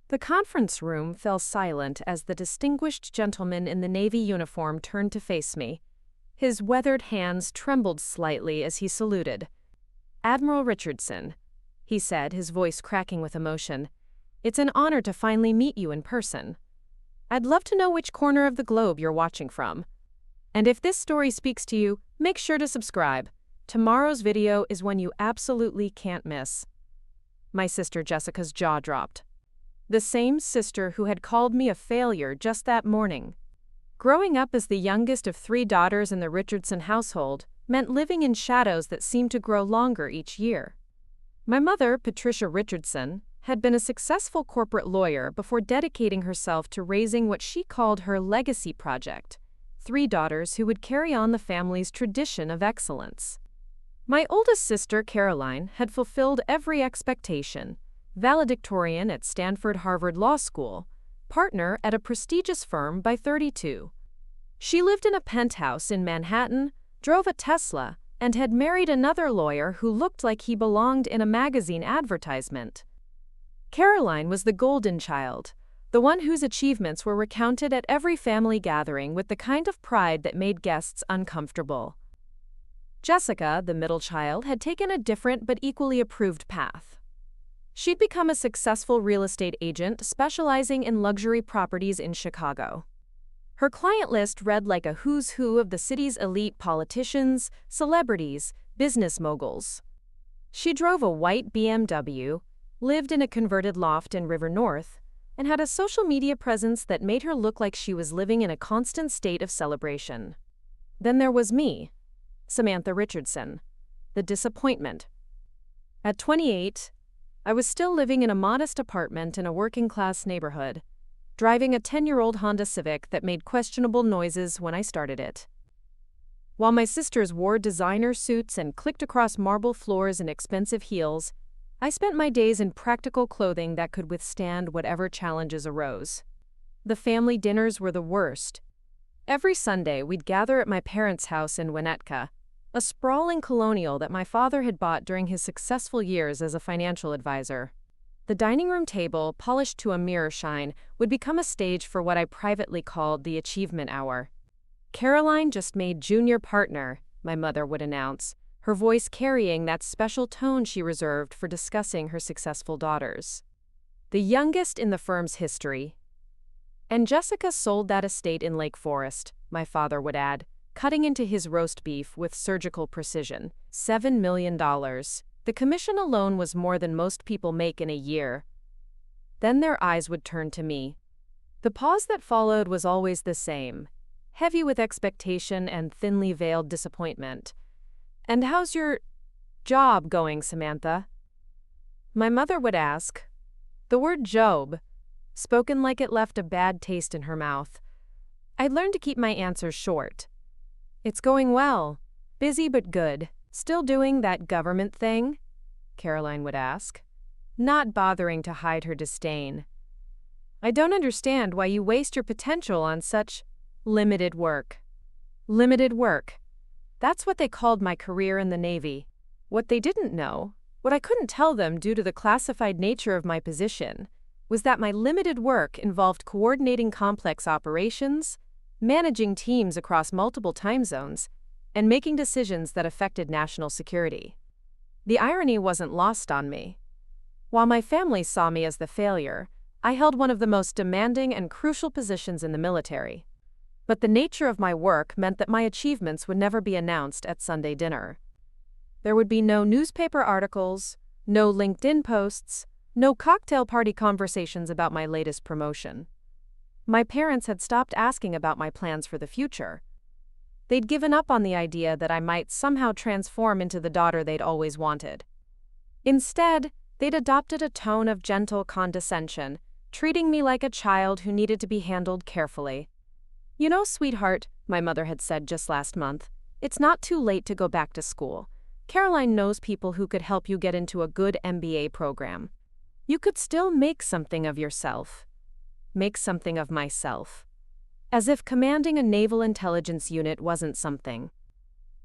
The conference room fell silent as the distinguished gentleman in the Navy uniform turned to face me. His weathered hands trembled slightly as he saluted. "Admiral Richardson," he said, his voice cracking with emotion. "It's an honor to finally meet you in person. I'd love to know which corner of the globe you're watching from. And if this story speaks to you, make sure to subscribe. Tomorrow's video is one you absolutely can't miss." My sister Jessica's jaw dropped. The same sister who had called me a failure just that morning. Growing up as the youngest of 3 daughters in the Richardson household meant living in shadows that seemed to grow longer each year. My mother, Patricia Richardson, had been a successful corporate lawyer before dedicating herself to raising what she called her legacy project, 3 daughters who would carry on the family's tradition of excellence. My oldest sister, Caroline, had fulfilled every expectation: valedictorian at Stanford Harvard Law School, partner at a prestigious firm by 32. She lived in a penthouse in Manhattan, drove a Tesla, and had married another lawyer who looked like he belonged in a magazine advertisement. Caroline was the golden child, the one whose achievements were recounted at every family gathering with the kind of pride that made guests uncomfortable. Jessica, the middle child, had taken a different but equally approved path. She'd become a successful real estate agent specializing in luxury properties in Chicago. Her client list read like a who's who of the city's elite politicians, celebrities, business moguls. She drove a white BMW, lived in a converted loft in River North, and had a social media presence that made her look like she was living in a constant state of celebration. Then there was me, Samantha Richardson, the disappointment. At 28, I was still living in a modest apartment in a working-class neighborhood, driving a 10-year-old Honda Civic that made questionable noises when I started it. While my sisters wore designer suits and clicked across marble floors in expensive heels, I spent my days in practical clothing that could withstand whatever challenges arose. The family dinners were the worst. Every Sunday, we'd gather at my parents' house in Winnetka, a sprawling colonial that my father had bought during his successful years as a financial advisor. The dining room table, polished to a mirror shine, would become a stage for what I privately called the achievement hour. "Caroline just made junior partner," my mother would announce, her voice carrying that special tone she reserved for discussing her successful daughters. "The youngest in the firm's history." "And Jessica sold that estate in Lake Forest," my father would add, cutting into his roast beef with surgical precision. $7 million. The commission alone was more than most people make in a year. Then their eyes would turn to me. The pause that followed was always the same, heavy with expectation and thinly veiled disappointment. "And how's your job going, Samantha?" My mother would ask. The word job, spoken like it left a bad taste in her mouth. I'd learned to keep my answers short. "It's going well. Busy but good. Still doing that government thing?" Caroline would ask, not bothering to hide her disdain. "I don't understand why you waste your potential on such limited work." Limited work. That's what they called my career in the Navy. What they didn't know, what I couldn't tell them due to the classified nature of my position, was that my limited work involved coordinating complex operations, managing teams across multiple time zones, and making decisions that affected national security. The irony wasn't lost on me. While my family saw me as the failure, I held one of the most demanding and crucial positions in the military. But the nature of my work meant that my achievements would never be announced at Sunday dinner. There would be no newspaper articles, no LinkedIn posts, no cocktail party conversations about my latest promotion. My parents had stopped asking about my plans for the future. They'd given up on the idea that I might somehow transform into the daughter they'd always wanted. Instead, they'd adopted a tone of gentle condescension, treating me like a child who needed to be handled carefully. "You know, sweetheart," my mother had said just last month, "it's not too late to go back to school. Caroline knows people who could help you get into a good MBA program. You could still make something of yourself." Make something of myself. As if commanding a naval intelligence unit wasn't something.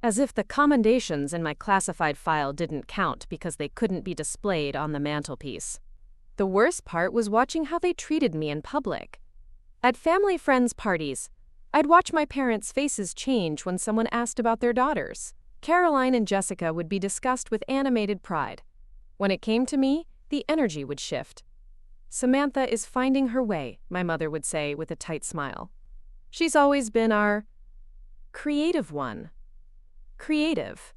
As if the commendations in my classified file didn't count because they couldn't be displayed on the mantelpiece. The worst part was watching how they treated me in public. At family friends' parties, I'd watch my parents' faces change when someone asked about their daughters. Caroline and Jessica would be discussed with animated pride. When it came to me, the energy would shift. "Samantha is finding her way," my mother would say with a tight smile. "She's always been our creative one." Creative.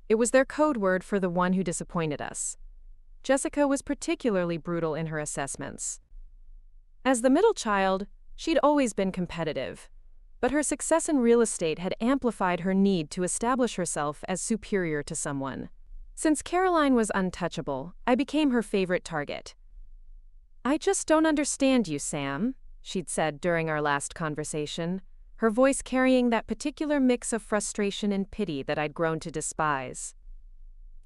It was their code word for the one who disappointed us. Jessica was particularly brutal in her assessments. As the middle child, she'd always been competitive, but her success in real estate had amplified her need to establish herself as superior to someone. Since Caroline was untouchable, I became her favorite target. "I just don't understand you, Sam," she'd said during our last conversation, her voice carrying that particular mix of frustration and pity that I'd grown to despise.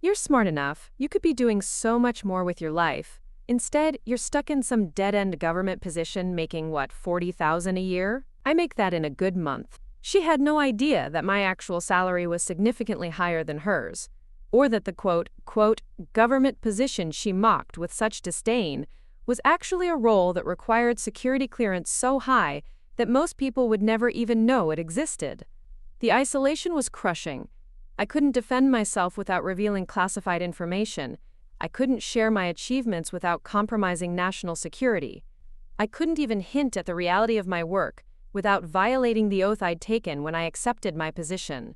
"You're smart enough, you could be doing so much more with your life. Instead, you're stuck in some dead-end government position making, what, $40,000 a year? I make that in a good month." She had no idea that my actual salary was significantly higher than hers, or that the quote, government position she mocked with such disdain was actually a role that required security clearance so high that most people would never even know it existed. The isolation was crushing. I couldn't defend myself without revealing classified information. I couldn't share my achievements without compromising national security. I couldn't even hint at the reality of my work without violating the oath I'd taken when I accepted my position.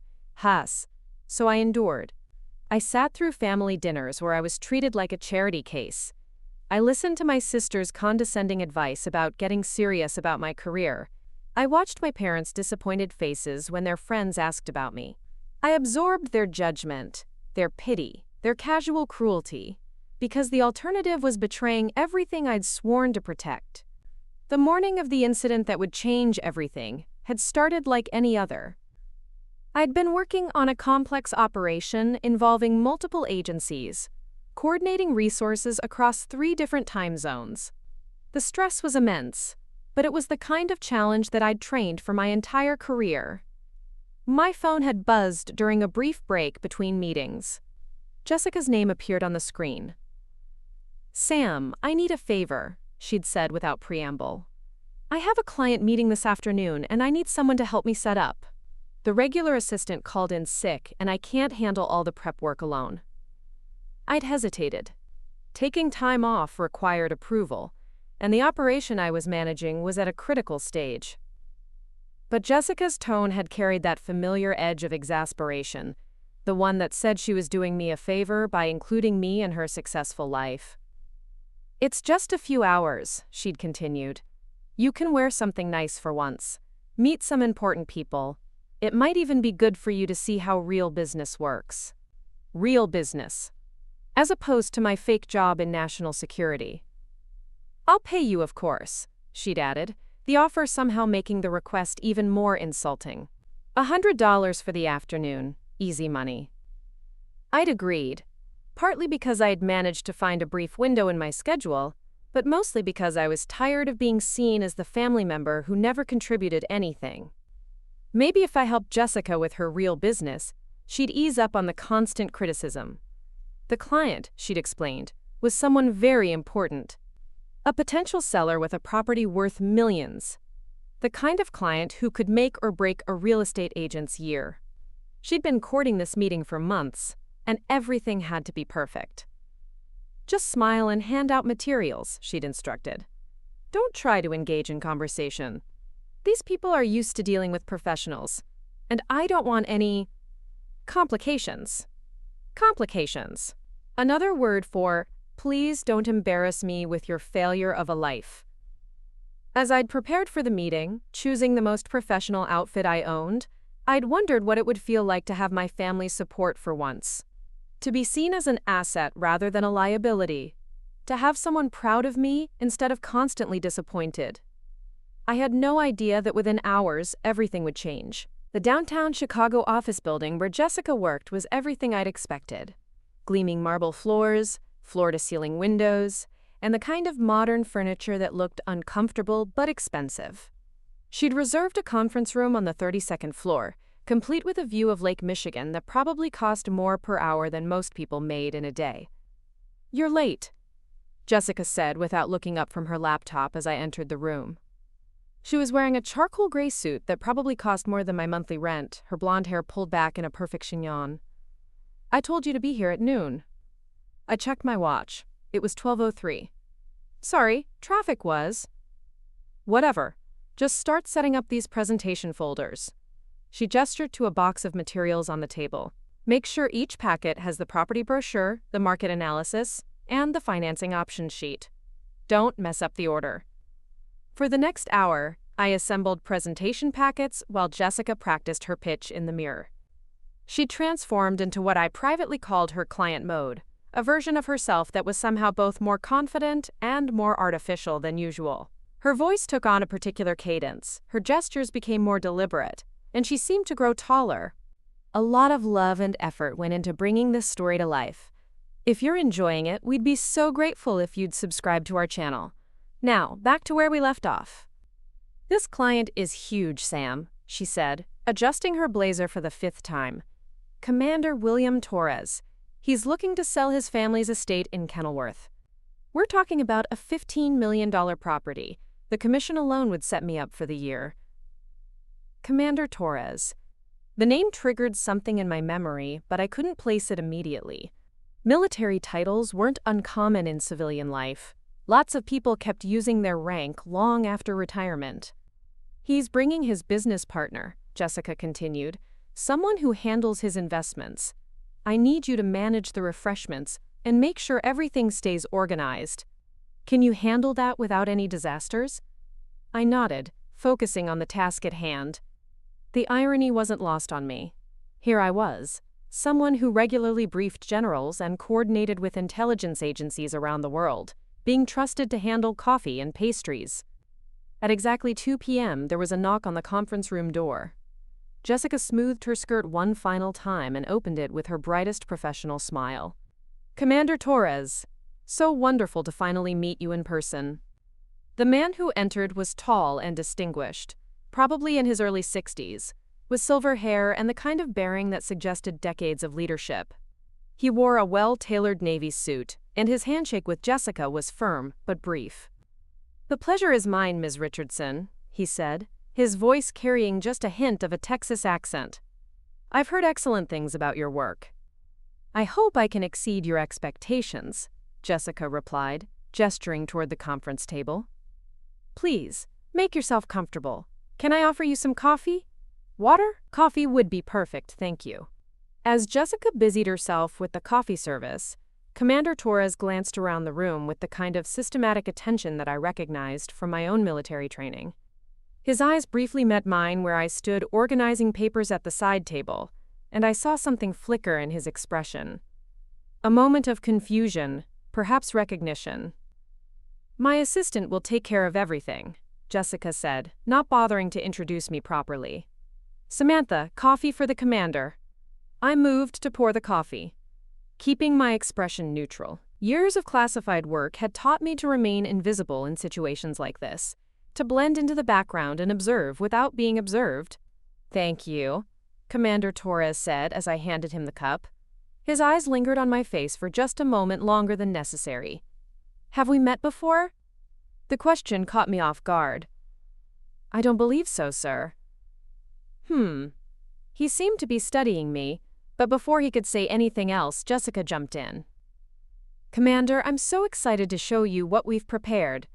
So I endured. I sat through family dinners where I was treated like a charity case. I listened to my sister's condescending advice about getting serious about my career. I watched my parents' disappointed faces when their friends asked about me. I absorbed their judgment, their pity, their casual cruelty, because the alternative was betraying everything I'd sworn to protect. The morning of the incident that would change everything had started like any other. I'd been working on a complex operation involving multiple agencies, coordinating resources across 3 different time zones. The stress was immense, but it was the kind of challenge that I'd trained for my entire career. My phone had buzzed during a brief break between meetings. Jessica's name appeared on the screen. "Sam, I need a favor," she'd said without preamble. "I have a client meeting this afternoon and I need someone to help me set up. The regular assistant called in sick and I can't handle all the prep work alone." I'd hesitated. Taking time off required approval, and the operation I was managing was at a critical stage. But Jessica's tone had carried that familiar edge of exasperation, the one that said she was doing me a favor by including me in her successful life. "It's just a few hours," she'd continued. "You can wear something nice for once. Meet some important people. It might even be good for you to see how real business works." Real business. As opposed to my fake job in national security. "I'll pay you, of course," she'd added, the offer somehow making the request even more insulting. $100 for the afternoon, easy money. I'd agreed, partly because I'd managed to find a brief window in my schedule, but mostly because I was tired of being seen as the family member who never contributed anything. Maybe if I helped Jessica with her real business, she'd ease up on the constant criticism. The client, she'd explained, was someone very important. A potential seller with a property worth millions. The kind of client who could make or break a real estate agent's year. She'd been courting this meeting for months, and everything had to be perfect. "Just smile and hand out materials," she'd instructed. "Don't try to engage in conversation. These people are used to dealing with professionals, and I don't want any complications." Complications. Another word for, "Please don't embarrass me with your failure of a life." As I'd prepared for the meeting, choosing the most professional outfit I owned, I'd wondered what it would feel like to have my family's support for once. To be seen as an asset rather than a liability. To have someone proud of me instead of constantly disappointed. I had no idea that within hours, everything would change. The downtown Chicago office building where Jessica worked was everything I'd expected. Gleaming marble floors, floor-to-ceiling windows, and the kind of modern furniture that looked uncomfortable but expensive. She'd reserved a conference room on the 32nd floor, complete with a view of Lake Michigan that probably cost more per hour than most people made in a day. "You're late." Jessica said without looking up from her laptop as I entered the room. She was wearing a charcoal gray suit that probably cost more than my monthly rent, her blonde hair pulled back in a perfect chignon. "I told you to be here at noon." I checked my watch. It was 12:03. "Sorry, traffic was." "Whatever. Just start setting up these presentation folders." She gestured to a box of materials on the table. "Make sure each packet has the property brochure, the market analysis, and the financing options sheet. Don't mess up the order." For the next hour, I assembled presentation packets while Jessica practiced her pitch in the mirror. She transformed into what I privately called her client mode, a version of herself that was somehow both more confident and more artificial than usual. Her voice took on a particular cadence, her gestures became more deliberate, and she seemed to grow taller. A lot of love and effort went into bringing this story to life. If you're enjoying it, we'd be so grateful if you'd subscribe to our channel. Now, back to where we left off. "This client is huge, Sam," she said, adjusting her blazer for the 5th time. "Commander William Torres. He's looking to sell his family's estate in Kenilworth. We're talking about a $15 million property. The commission alone would set me up for the year." Commander Torres. The name triggered something in my memory, but I couldn't place it immediately. Military titles weren't uncommon in civilian life. Lots of people kept using their rank long after retirement. "He's bringing his business partner," Jessica continued, "someone who handles his investments. I need you to manage the refreshments and make sure everything stays organized. Can you handle that without any disasters?" I nodded, focusing on the task at hand. The irony wasn't lost on me. Here I was, someone who regularly briefed generals and coordinated with intelligence agencies around the world, being trusted to handle coffee and pastries. At exactly 2 p.m., there was a knock on the conference room door. Jessica smoothed her skirt one final time and opened it with her brightest professional smile. "Commander Torres, so wonderful to finally meet you in person." The man who entered was tall and distinguished, probably in his early 60s, with silver hair and the kind of bearing that suggested decades of leadership. He wore a well-tailored navy suit, and his handshake with Jessica was firm but brief. "The pleasure is mine, Ms. Richardson," he said, his voice carrying just a hint of a Texas accent. "I've heard excellent things about your work." "I hope I can exceed your expectations," Jessica replied, gesturing toward the conference table. "Please, make yourself comfortable. Can I offer you some coffee? Water? Coffee would be perfect, thank you." As Jessica busied herself with the coffee service, Commander Torres glanced around the room with the kind of systematic attention that I recognized from my own military training. His eyes briefly met mine where I stood organizing papers at the side table, and I saw something flicker in his expression. A moment of confusion, perhaps recognition. "My assistant will take care of everything," Jessica said, not bothering to introduce me properly. "Samantha, coffee for the commander." I moved to pour the coffee, keeping my expression neutral. Years of classified work had taught me to remain invisible in situations like this, to blend into the background and observe without being observed. "Thank you," Commander Torres said as I handed him the cup. His eyes lingered on my face for just a moment longer than necessary. "Have we met before?" The question caught me off guard. "I don't believe so, sir." He seemed to be studying me, but before he could say anything else, Jessica jumped in. "Commander, I'm so excited to show you what we've prepared.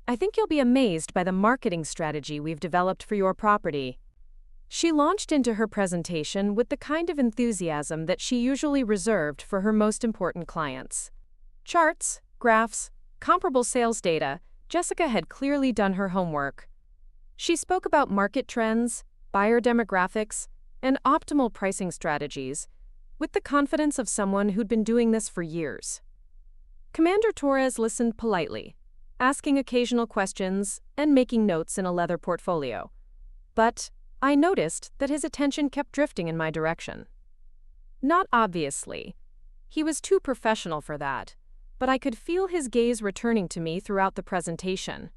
I think you'll be amazed by the marketing strategy we've developed for your property." She launched into her presentation with the kind of enthusiasm that she usually reserved for her most important clients. Charts, graphs, comparable sales data, Jessica had clearly done her homework. She spoke about market trends, buyer demographics, and optimal pricing strategies, with the confidence of someone who'd been doing this for years. Commander Torres listened politely, asking occasional questions and making notes in a leather portfolio. But I noticed that his attention kept drifting in my direction. Not obviously. He was too professional for that, but I could feel his gaze returning to me throughout the presentation.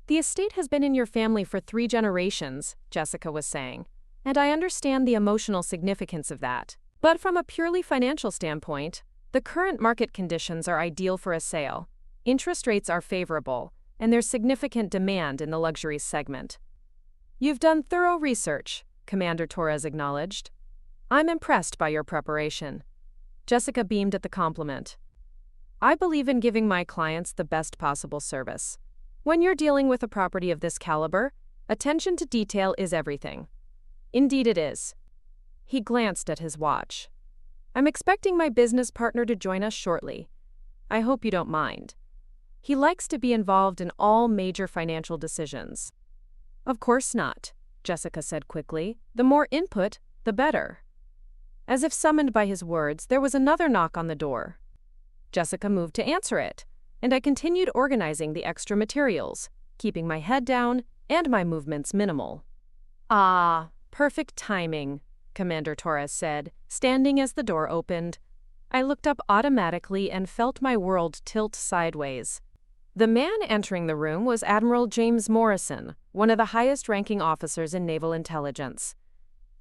"The estate has been in your family for 3 generations, Jessica was saying, and I understand the emotional significance of that. But from a purely financial standpoint, the current market conditions are ideal for a sale. Interest rates are favorable, and there's significant demand in the luxury segment. You've done thorough research, Commander Torres acknowledged. I'm impressed by your preparation. Jessica beamed at the compliment. I believe in giving my clients the best possible service. When you're dealing with a property of this caliber, attention to detail is everything. Indeed it is. He glanced at his watch. I'm expecting my business partner to join us shortly. I hope you don't mind. He likes to be involved in all major financial decisions. Of course not, Jessica said quickly. The more input, the better. As if summoned by his words, there was another knock on the door. Jessica moved to answer it, and I continued organizing the extra materials, keeping my head down and my movements minimal. Ah, perfect timing, Commander Torres said, standing as the door opened. I looked up automatically and felt my world tilt sideways. The man entering the room was Admiral James Morrison, one of the highest-ranking officers in naval intelligence.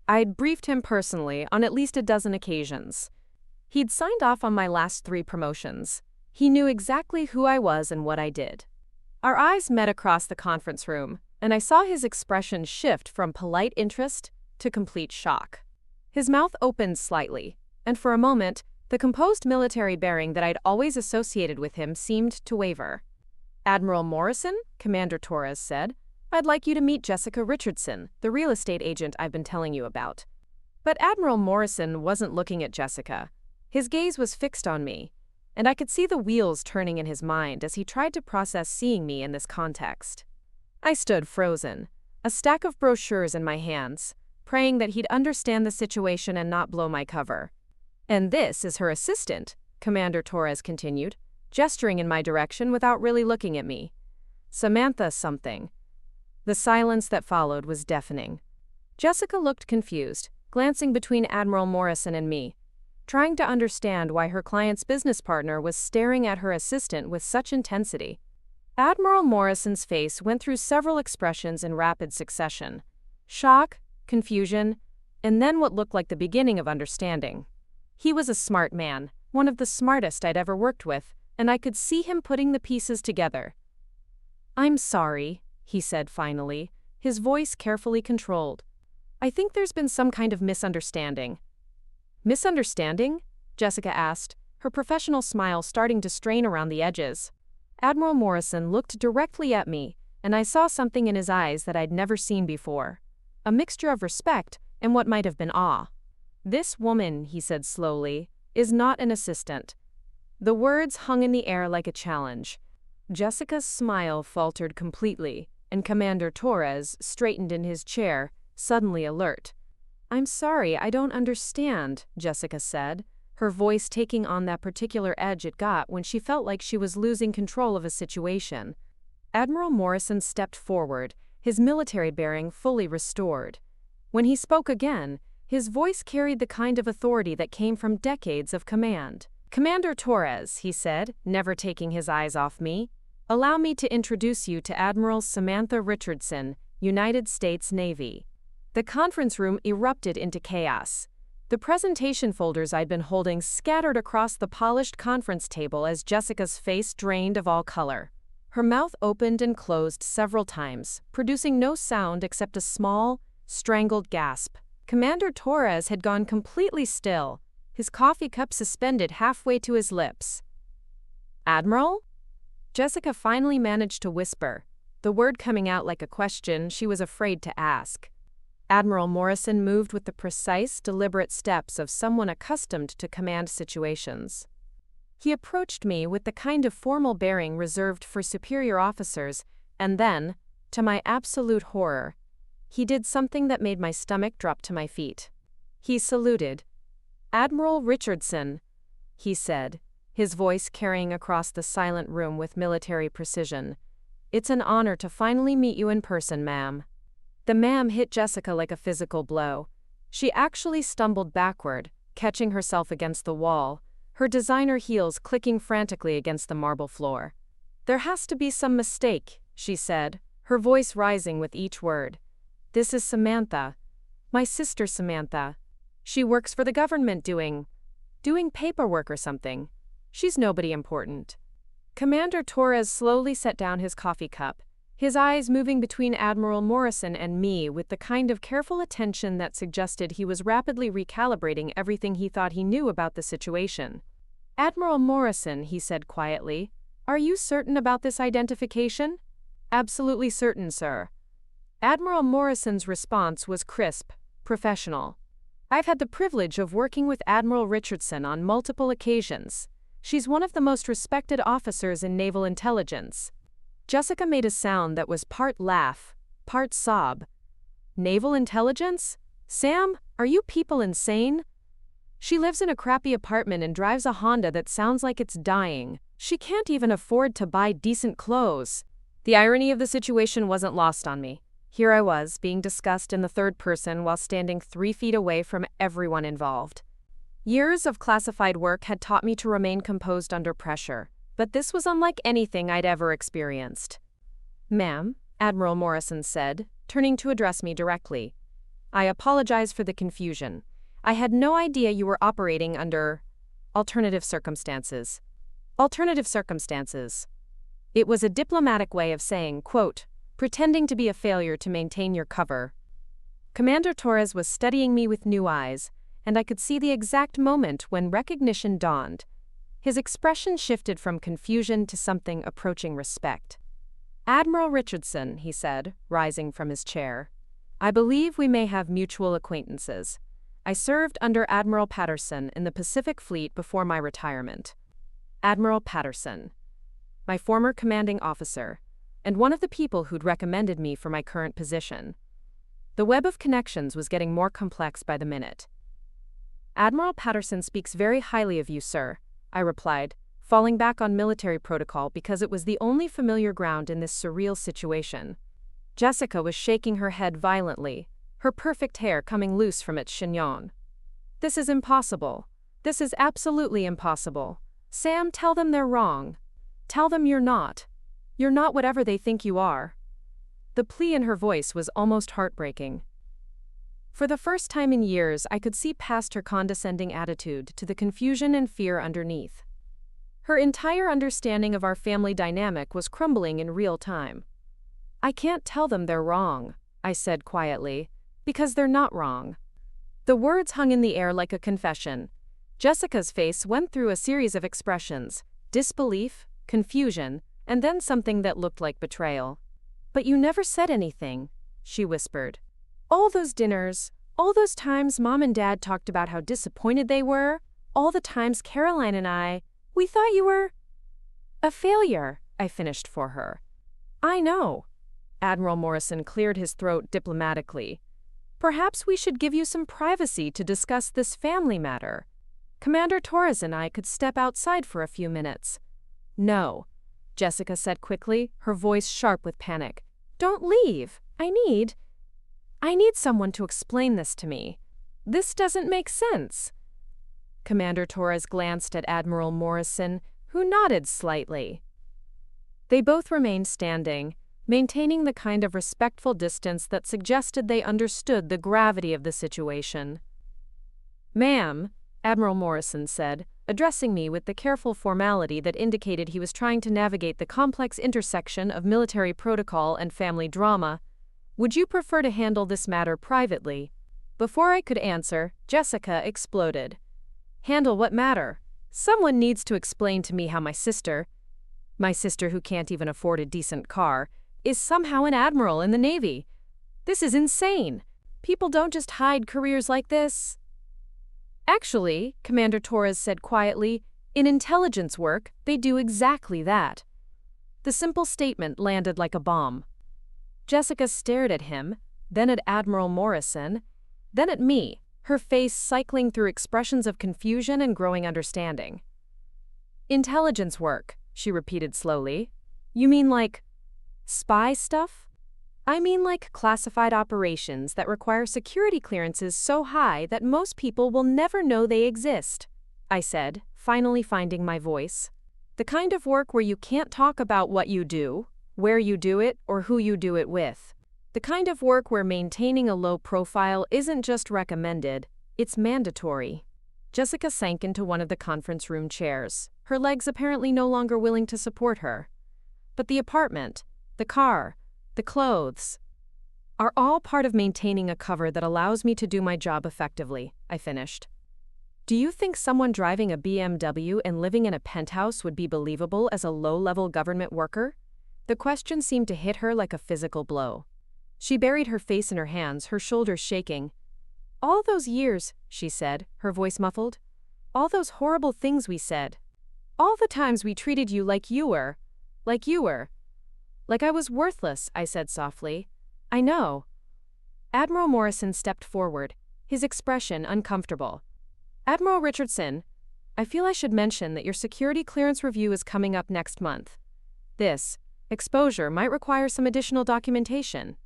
I'd briefed him personally on at least a dozen occasions. He'd signed off on my last 3 promotions. He knew exactly who I was and what I did. Our eyes met across the conference room, and I saw his expression shift from polite interest to complete shock. His mouth opened slightly, and for a moment, the composed military bearing that I'd always associated with him seemed to waver. Admiral Morrison, Commander Torres said, I'd like you to meet Jessica Richardson, the real estate agent I've been telling you about. But Admiral Morrison wasn't looking at Jessica. His gaze was fixed on me, and I could see the wheels turning in his mind as he tried to process seeing me in this context. I stood frozen, a stack of brochures in my hands, praying that he'd understand the situation and not blow my cover. And this is her assistant, Commander Torres continued, gesturing in my direction without really looking at me. Samantha something. The silence that followed was deafening. Jessica looked confused, glancing between Admiral Morrison and me, trying to understand why her client's business partner was staring at her assistant with such intensity. Admiral Morrison's face went through several expressions in rapid succession. Shock, confusion, and then what looked like the beginning of understanding. He was a smart man, one of the smartest I'd ever worked with, and I could see him putting the pieces together. I'm sorry, he said finally, his voice carefully controlled. I think there's been some kind of misunderstanding. Misunderstanding? Jessica asked, her professional smile starting to strain around the edges. Admiral Morrison looked directly at me, and I saw something in his eyes that I'd never seen before. A mixture of respect and what might have been awe. This woman, he said slowly, is not an assistant. The words hung in the air like a challenge. Jessica's smile faltered completely, and Commander Torres straightened in his chair, suddenly alert. I'm sorry, I don't understand, Jessica said, her voice taking on that particular edge it got when she felt like she was losing control of a situation. Admiral Morrison stepped forward, his military bearing fully restored. When he spoke again, his voice carried the kind of authority that came from decades of command. Commander Torres, he said, never taking his eyes off me, allow me to introduce you to Admiral Samantha Richardson, United States Navy. The conference room erupted into chaos. The presentation folders I'd been holding scattered across the polished conference table as Jessica's face drained of all color. Her mouth opened and closed several times, producing no sound except a small, strangled gasp. Commander Torres had gone completely still, his coffee cup suspended halfway to his lips. Admiral? Jessica finally managed to whisper, the word coming out like a question she was afraid to ask. Admiral Morrison moved with the precise, deliberate steps of someone accustomed to command situations. He approached me with the kind of formal bearing reserved for superior officers, and then, to my absolute horror, he did something that made my stomach drop to my feet. He saluted. Admiral Richardson, he said, his voice carrying across the silent room with military precision. It's an honor to finally meet you in person, ma'am. The ma'am hit Jessica like a physical blow. She actually stumbled backward, catching herself against the wall, her designer heels clicking frantically against the marble floor. There has to be some mistake, she said, her voice rising with each word. This is Samantha. My sister Samantha. She works for the government doing paperwork or something. She's nobody important. Commander Torres slowly set down his coffee cup, his eyes moving between Admiral Morrison and me with the kind of careful attention that suggested he was rapidly recalibrating everything he thought he knew about the situation. "Admiral Morrison," he said quietly, "are you certain about this identification?" "Absolutely certain, sir." Admiral Morrison's response was crisp, professional. "I've had the privilege of working with Admiral Richardson on multiple occasions. She's one of the most respected officers in naval intelligence." Jessica made a sound that was part laugh, part sob. "Naval intelligence? Sam, are you people insane? She lives in a crappy apartment and drives a Honda that sounds like it's dying. She can't even afford to buy decent clothes." The irony of the situation wasn't lost on me. Here I was, being discussed in the third person while standing 3 feet away from everyone involved. Years of classified work had taught me to remain composed under pressure, but this was unlike anything I'd ever experienced. "Ma'am," Admiral Morrison said, turning to address me directly, "I apologize for the confusion. I had no idea you were operating under alternative circumstances." Alternative circumstances. It was a diplomatic way of saying, quote, "pretending to be a failure to maintain your cover." Commander Torres was studying me with new eyes, and I could see the exact moment when recognition dawned. His expression shifted from confusion to something approaching respect. "Admiral Richardson," he said, rising from his chair, "I believe we may have mutual acquaintances. I served under Admiral Patterson in the Pacific Fleet before my retirement." Admiral Patterson. My former commanding officer, and one of the people who'd recommended me for my current position. The web of connections was getting more complex by the minute. "Admiral Patterson speaks very highly of you, sir," I replied, falling back on military protocol because it was the only familiar ground in this surreal situation. Jessica was shaking her head violently, her perfect hair coming loose from its chignon. "This is impossible. This is absolutely impossible. Sam, tell them they're wrong. Tell them you're not. You're not whatever they think you are." The plea in her voice was almost heartbreaking. For the first time in years, I could see past her condescending attitude to the confusion and fear underneath. Her entire understanding of our family dynamic was crumbling in real time. "I can't tell them they're wrong," I said quietly, "because they're not wrong." The words hung in the air like a confession. Jessica's face went through a series of expressions: disbelief, confusion, and then something that looked like betrayal. "But you never said anything," she whispered. "All those dinners, all those times Mom and Dad talked about how disappointed they were, all the times Caroline and we thought you were a failure," I finished for her. "I know." Admiral Morrison cleared his throat diplomatically. "Perhaps we should give you some privacy to discuss this family matter. Commander Torres and I could step outside for a few minutes." "No," Jessica said quickly, her voice sharp with panic. "Don't leave. I need someone to explain this to me. This doesn't make sense." Commander Torres glanced at Admiral Morrison, who nodded slightly. They both remained standing, maintaining the kind of respectful distance that suggested they understood the gravity of the situation. "Ma'am," Admiral Morrison said, addressing me with the careful formality that indicated he was trying to navigate the complex intersection of military protocol and family drama, "would you prefer to handle this matter privately?" Before I could answer, Jessica exploded. "Handle what matter? Someone needs to explain to me how my sister who can't even afford a decent car, is somehow an admiral in the Navy. This is insane. People don't just hide careers like this." "Actually," Commander Torres said quietly, "in intelligence work, they do exactly that." The simple statement landed like a bomb. Jessica stared at him, then at Admiral Morrison, then at me, her face cycling through expressions of confusion and growing understanding. "Intelligence work," she repeated slowly. "You mean like spy stuff?" "I mean like classified operations that require security clearances so high that most people will never know they exist," I said, finally finding my voice. "The kind of work where you can't talk about what you do, where you do it, or who you do it with. The kind of work where maintaining a low profile isn't just recommended, it's mandatory." Jessica sank into one of the conference room chairs, her legs apparently no longer willing to support her. But the apartment, the car, the clothes are all part of maintaining a cover that allows me to do my job effectively, I finished. Do you think someone driving a BMW and living in a penthouse would be believable as a low-level government worker? The question seemed to hit her like a physical blow. She buried her face in her hands, her shoulders shaking. All those years, she said, her voice muffled. All those horrible things we said. All the times we treated you like you were. Like I was worthless, I said softly. I know. Admiral Morrison stepped forward, his expression uncomfortable. Admiral Richardson, I feel I should mention that your security clearance review is coming up next month. This exposure might require some additional documentation.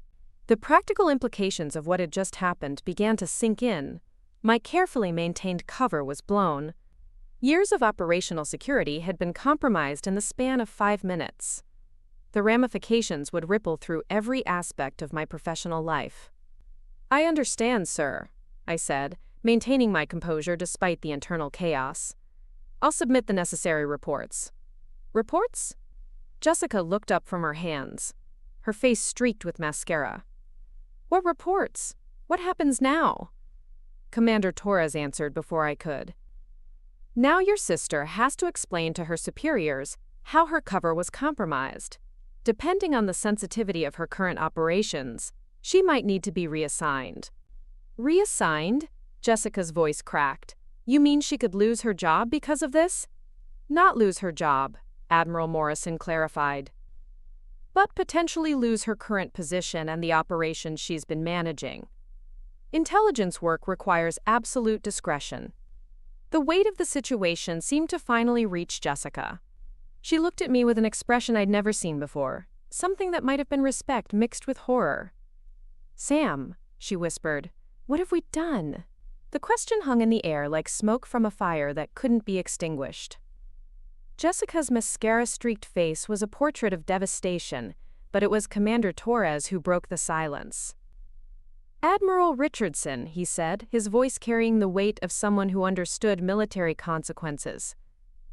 The practical implications of what had just happened began to sink in. My carefully maintained cover was blown. Years of operational security had been compromised in the span of 5 minutes. The ramifications would ripple through every aspect of my professional life. I understand, sir, I said, maintaining my composure despite the internal chaos. I'll submit the necessary reports. Reports? Jessica looked up from her hands, her face streaked with mascara. What reports? What happens now? Commander Torres answered before I could. Now your sister has to explain to her superiors how her cover was compromised. Depending on the sensitivity of her current operations, she might need to be reassigned. Reassigned? Jessica's voice cracked. You mean she could lose her job because of this? Not lose her job, Admiral Morrison clarified. But potentially lose her current position and the operations she's been managing. Intelligence work requires absolute discretion. The weight of the situation seemed to finally reach Jessica. She looked at me with an expression I'd never seen before, something that might have been respect mixed with horror. Sam, she whispered, what have we done? The question hung in the air like smoke from a fire that couldn't be extinguished. Jessica's mascara-streaked face was a portrait of devastation, but it was Commander Torres who broke the silence. Admiral Richardson, he said, his voice carrying the weight of someone who understood military consequences.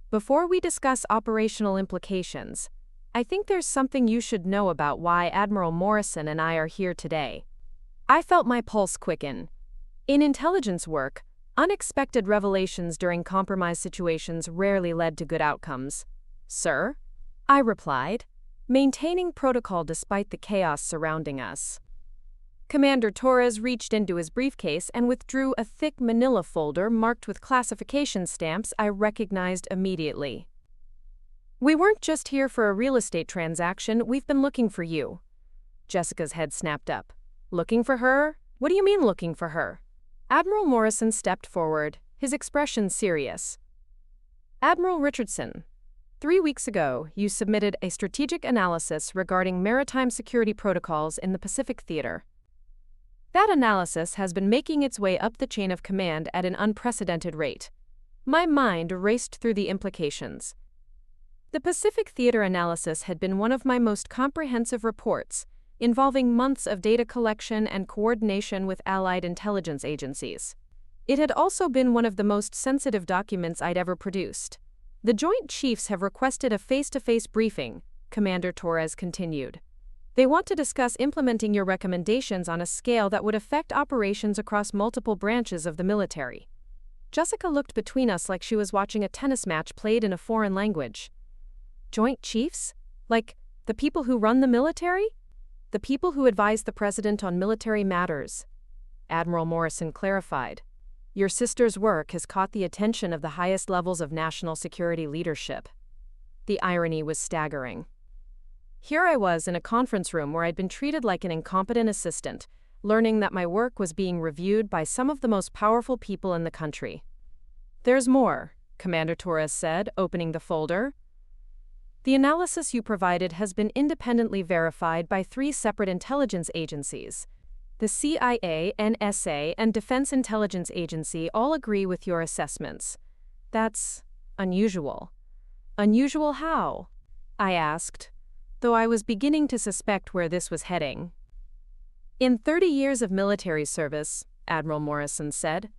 Before we discuss operational implications, I think there's something you should know about why Admiral Morrison and I are here today. I felt my pulse quicken. In intelligence work, unexpected revelations during compromised situations rarely led to good outcomes. Sir? I replied, maintaining protocol despite the chaos surrounding us. Commander Torres reached into his briefcase and withdrew a thick manila folder marked with classification stamps I recognized immediately. We weren't just here for a real estate transaction, we've been looking for you. Jessica's head snapped up. Looking for her? What do you mean looking for her? Admiral Morrison stepped forward, his expression serious. Admiral Richardson, 3 weeks ago, you submitted a strategic analysis regarding maritime security protocols in the Pacific Theater. That analysis has been making its way up the chain of command at an unprecedented rate. My mind raced through the implications. The Pacific Theater analysis had been one of my most comprehensive reports, involving months of data collection and coordination with allied intelligence agencies. It had also been one of the most sensitive documents I'd ever produced. The Joint Chiefs have requested a face-to-face briefing, Commander Torres continued. They want to discuss implementing your recommendations on a scale that would affect operations across multiple branches of the military. Jessica looked between us like she was watching a tennis match played in a foreign language. Joint Chiefs? Like, the people who run the military? The people who advise the President on military matters. Admiral Morrison clarified. Your sister's work has caught the attention of the highest levels of national security leadership. The irony was staggering. Here I was in a conference room where I'd been treated like an incompetent assistant, learning that my work was being reviewed by some of the most powerful people in the country. There's more, Commander Torres said, opening the folder. The analysis you provided has been independently verified by 3 separate intelligence agencies. The CIA, NSA, and Defense Intelligence Agency all agree with your assessments. That's unusual. Unusual how? I asked, though I was beginning to suspect where this was heading. In 30 years of military service, Admiral Morrison said,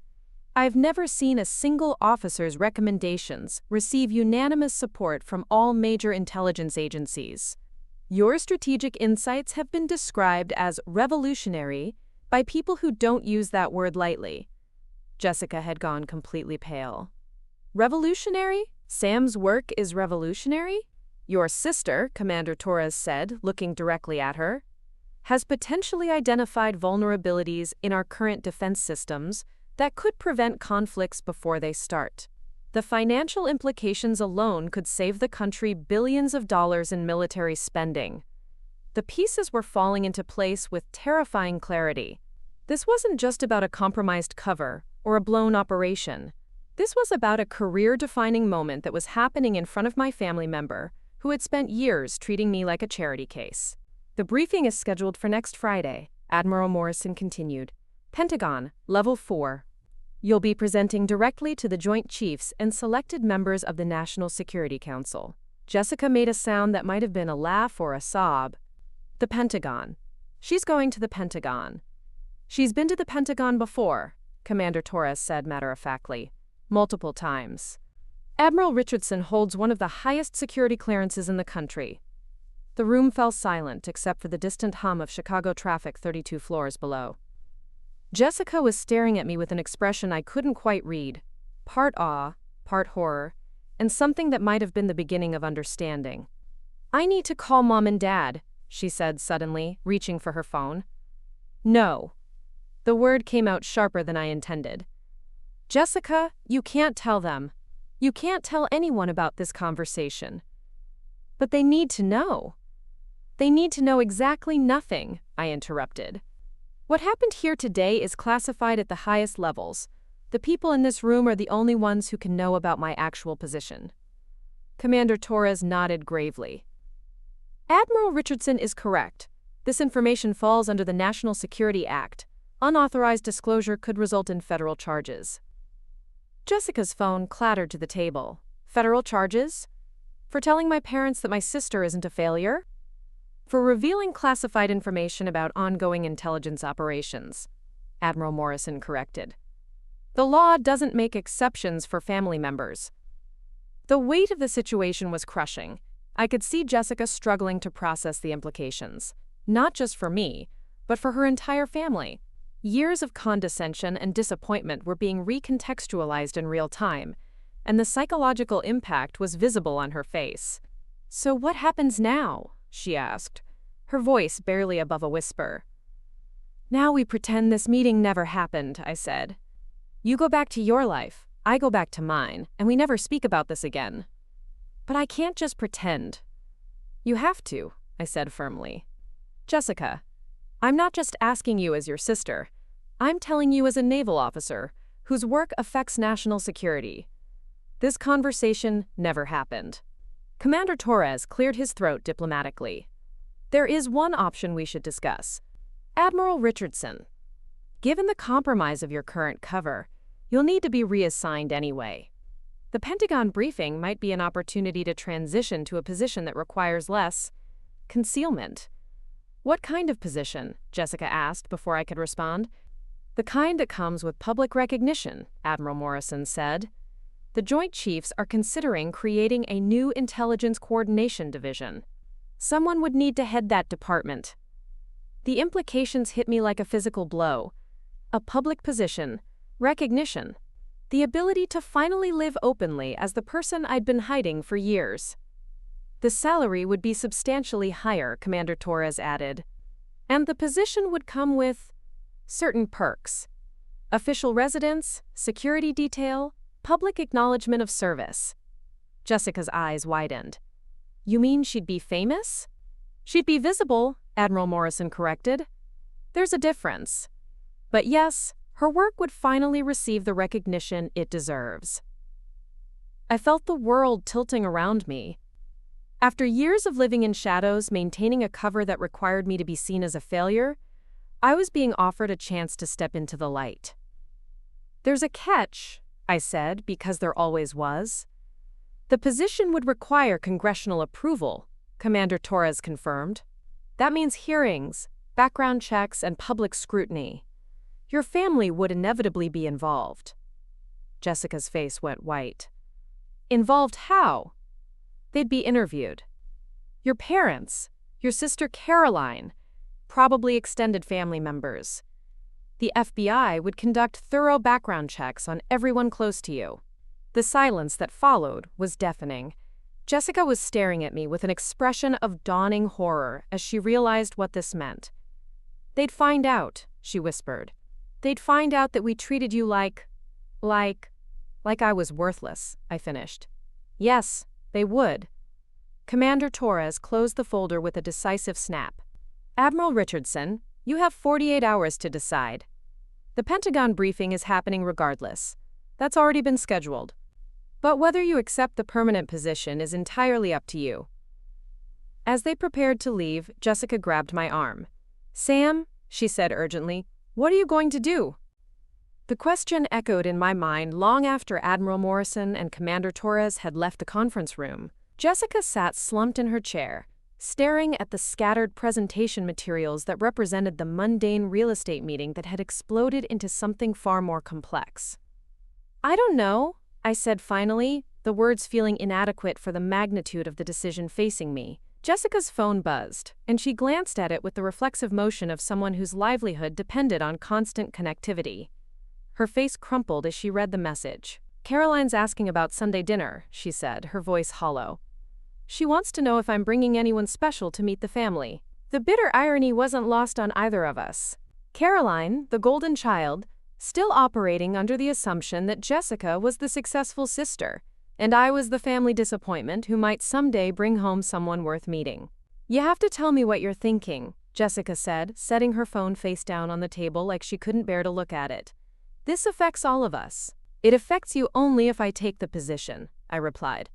I've never seen a single officer's recommendations receive unanimous support from all major intelligence agencies. Your strategic insights have been described as revolutionary by people who don't use that word lightly. Jessica had gone completely pale. Revolutionary? Sam's work is revolutionary? Your sister, Commander Torres said, looking directly at her, has potentially identified vulnerabilities in our current defense systems that could prevent conflicts before they start. The financial implications alone could save the country billions of dollars in military spending. The pieces were falling into place with terrifying clarity. This wasn't just about a compromised cover or a blown operation. This was about a career-defining moment that was happening in front of my family member, who had spent years treating me like a charity case. The briefing is scheduled for next Friday, Admiral Morrison continued. Pentagon, Level 4. You'll be presenting directly to the Joint Chiefs and selected members of the National Security Council. Jessica made a sound that might have been a laugh or a sob. The Pentagon. She's going to the Pentagon. She's been to the Pentagon before, Commander Torres said matter-of-factly. Multiple times. Admiral Richardson holds one of the highest security clearances in the country. The room fell silent except for the distant hum of Chicago traffic 32 floors below. Jessica was staring at me with an expression I couldn't quite read, part awe, part horror, and something that might have been the beginning of understanding. I need to call Mom and Dad, she said suddenly, reaching for her phone. No. The word came out sharper than I intended. Jessica, you can't tell them. You can't tell anyone about this conversation. But they need to know. They need to know exactly nothing, I interrupted. What happened here today is classified at the highest levels. The people in this room are the only ones who can know about my actual position. Commander Torres nodded gravely. Admiral Richardson is correct. This information falls under the National Security Act. Unauthorized disclosure could result in federal charges. Jessica's phone clattered to the table. Federal charges? For telling my parents that my sister isn't a failure? For revealing classified information about ongoing intelligence operations, Admiral Morrison corrected. The law doesn't make exceptions for family members. The weight of the situation was crushing. I could see Jessica struggling to process the implications, not just for me, but for her entire family. Years of condescension and disappointment were being recontextualized in real time, and the psychological impact was visible on her face. So what happens now? She asked, her voice barely above a whisper. Now we pretend this meeting never happened, I said. You go back to your life, I go back to mine, and we never speak about this again. But I can't just pretend. You have to, I said firmly. Jessica, I'm not just asking you as your sister. I'm telling you as a naval officer whose work affects national security. This conversation never happened. Commander Torres cleared his throat diplomatically. There is one option we should discuss. Admiral Richardson, given the compromise of your current cover, you'll need to be reassigned anyway. The Pentagon briefing might be an opportunity to transition to a position that requires less concealment. What kind of position? Jessica asked before I could respond. The kind that comes with public recognition, Admiral Morrison said. The Joint Chiefs are considering creating a new intelligence coordination division. Someone would need to head that department. The implications hit me like a physical blow. A public position, recognition, the ability to finally live openly as the person I'd been hiding for years. The salary would be substantially higher, Commander Torres added. And the position would come with certain perks. Official residence, security detail, public acknowledgement of service. Jessica's eyes widened. You mean she'd be famous? She'd be visible, Admiral Morrison corrected. There's a difference. But yes, her work would finally receive the recognition it deserves. I felt the world tilting around me. After years of living in shadows, maintaining a cover that required me to be seen as a failure, I was being offered a chance to step into the light. There's a catch, I said, because there always was. The position would require congressional approval, Commander Torres confirmed. That means hearings, background checks, and public scrutiny. Your family would inevitably be involved. Jessica's face went white. Involved how? They'd be interviewed. Your parents, your sister Caroline, probably extended family members. The FBI would conduct thorough background checks on everyone close to you. The silence that followed was deafening. Jessica was staring at me with an expression of dawning horror as she realized what this meant. They'd find out, she whispered. They'd find out that we treated you like I was worthless, I finished. Yes, they would. Commander Torres closed the folder with a decisive snap. Admiral Richardson, you have 48 hours to decide. The Pentagon briefing is happening regardless. That's already been scheduled. But whether you accept the permanent position is entirely up to you. As they prepared to leave, Jessica grabbed my arm. Sam, she said urgently, what are you going to do? The question echoed in my mind long after Admiral Morrison and Commander Torres had left the conference room. Jessica sat slumped in her chair, staring at the scattered presentation materials that represented the mundane real estate meeting that had exploded into something far more complex. I don't know, I said finally, the words feeling inadequate for the magnitude of the decision facing me. Jessica's phone buzzed, and she glanced at it with the reflexive motion of someone whose livelihood depended on constant connectivity. Her face crumpled as she read the message. Caroline's asking about Sunday dinner, she said, her voice hollow. She wants to know if I'm bringing anyone special to meet the family. The bitter irony wasn't lost on either of us. Caroline, the golden child, still operating under the assumption that Jessica was the successful sister, and I was the family disappointment who might someday bring home someone worth meeting. You have to tell me what you're thinking, Jessica said, setting her phone face down on the table like she couldn't bear to look at it. This affects all of us. It affects you only if I take the position, I replied.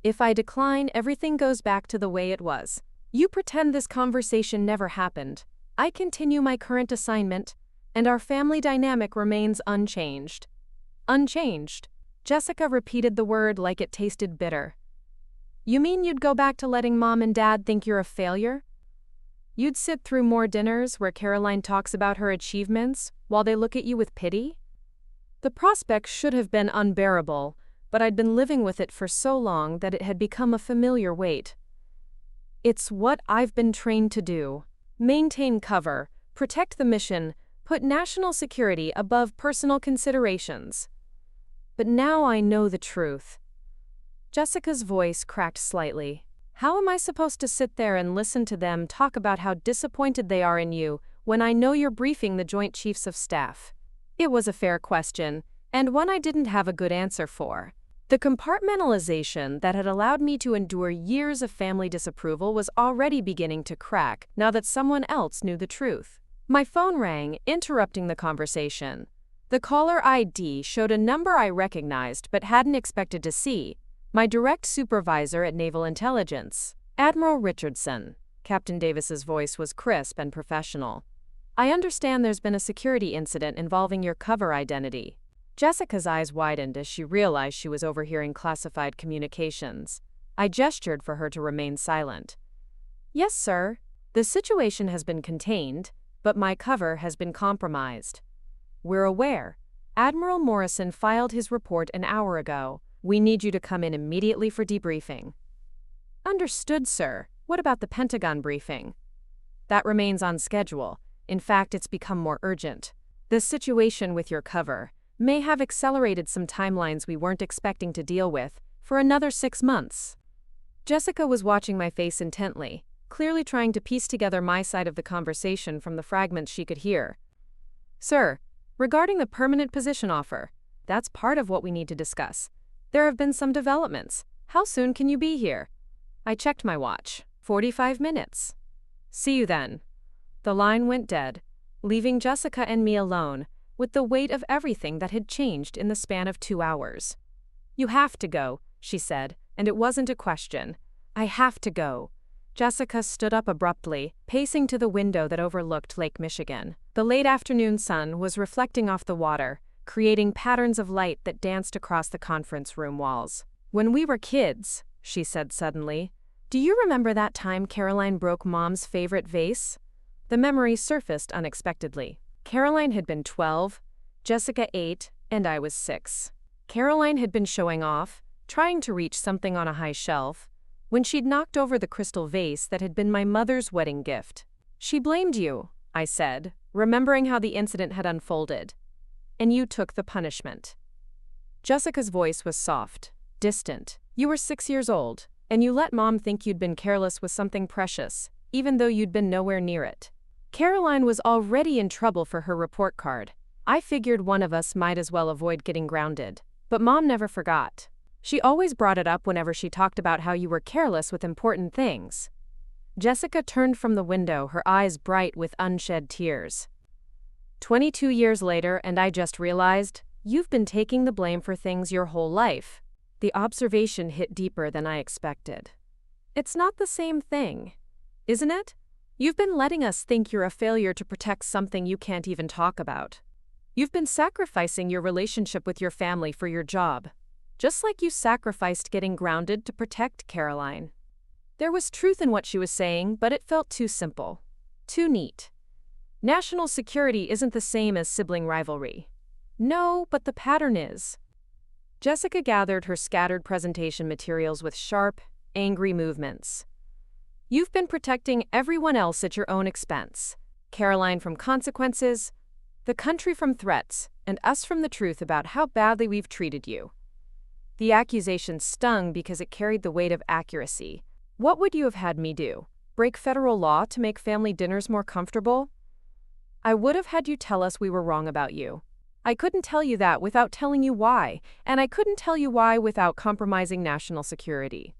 If I decline, everything goes back to the way it was. You pretend this conversation never happened. I continue my current assignment, and our family dynamic remains unchanged. Unchanged. Jessica repeated the word like it tasted bitter. You mean you'd go back to letting Mom and Dad think you're a failure? You'd sit through more dinners where Caroline talks about her achievements while they look at you with pity? The prospect should have been unbearable, but I'd been living with it for so long that it had become a familiar weight. It's what I've been trained to do. Maintain cover, protect the mission, put national security above personal considerations. But now I know the truth. Jessica's voice cracked slightly. How am I supposed to sit there and listen to them talk about how disappointed they are in you when I know you're briefing the Joint Chiefs of Staff? It was a fair question, and one I didn't have a good answer for. The compartmentalization that had allowed me to endure years of family disapproval was already beginning to crack now that someone else knew the truth. My phone rang, interrupting the conversation. The caller ID showed a number I recognized but hadn't expected to see. My direct supervisor at Naval Intelligence, Admiral Richardson. Captain Davis's voice was crisp and professional. I understand there's been a security incident involving your cover identity. Jessica's eyes widened as she realized she was overhearing classified communications. I gestured for her to remain silent. Yes, sir. The situation has been contained, but my cover has been compromised. We're aware. Admiral Morrison filed his report an hour ago. We need you to come in immediately for debriefing. Understood, sir. What about the Pentagon briefing? That remains on schedule. In fact, it's become more urgent. The situation with your cover may have accelerated some timelines we weren't expecting to deal with for another 6 months. Jessica was watching my face intently, clearly trying to piece together my side of the conversation from the fragments she could hear. Sir, regarding the permanent position offer, that's part of what we need to discuss. There have been some developments. How soon can you be here? I checked my watch. 45 minutes. See you then. The line went dead, leaving Jessica and me alone, with the weight of everything that had changed in the span of 2 hours. You have to go, she said, and it wasn't a question. I have to go. Jessica stood up abruptly, pacing to the window that overlooked Lake Michigan. The late afternoon sun was reflecting off the water, creating patterns of light that danced across the conference room walls. When we were kids, she said suddenly, do you remember that time Caroline broke Mom's favorite vase? The memory surfaced unexpectedly. Caroline had been 12, Jessica 8, and I was 6. Caroline had been showing off, trying to reach something on a high shelf, when she'd knocked over the crystal vase that had been my mother's wedding gift. "She blamed you," I said, remembering how the incident had unfolded. "And you took the punishment." Jessica's voice was soft, distant. "You were 6 years old, and you let Mom think you'd been careless with something precious, even though you'd been nowhere near it." Caroline was already in trouble for her report card. I figured one of us might as well avoid getting grounded. But Mom never forgot. She always brought it up whenever she talked about how you were careless with important things. Jessica turned from the window, her eyes bright with unshed tears. 22 years later, and I just realized, you've been taking the blame for things your whole life. The observation hit deeper than I expected. It's not the same thing, isn't it? You've been letting us think you're a failure to protect something you can't even talk about. You've been sacrificing your relationship with your family for your job, just like you sacrificed getting grounded to protect Caroline. There was truth in what she was saying, but it felt too simple, too neat. National security isn't the same as sibling rivalry. No, but the pattern is. Jessica gathered her scattered presentation materials with sharp, angry movements. You've been protecting everyone else at your own expense. Caroline from consequences, the country from threats, and us from the truth about how badly we've treated you. The accusation stung because it carried the weight of accuracy. What would you have had me do? Break federal law to make family dinners more comfortable? I would have had you tell us we were wrong about you. I couldn't tell you that without telling you why, and I couldn't tell you why without compromising national security.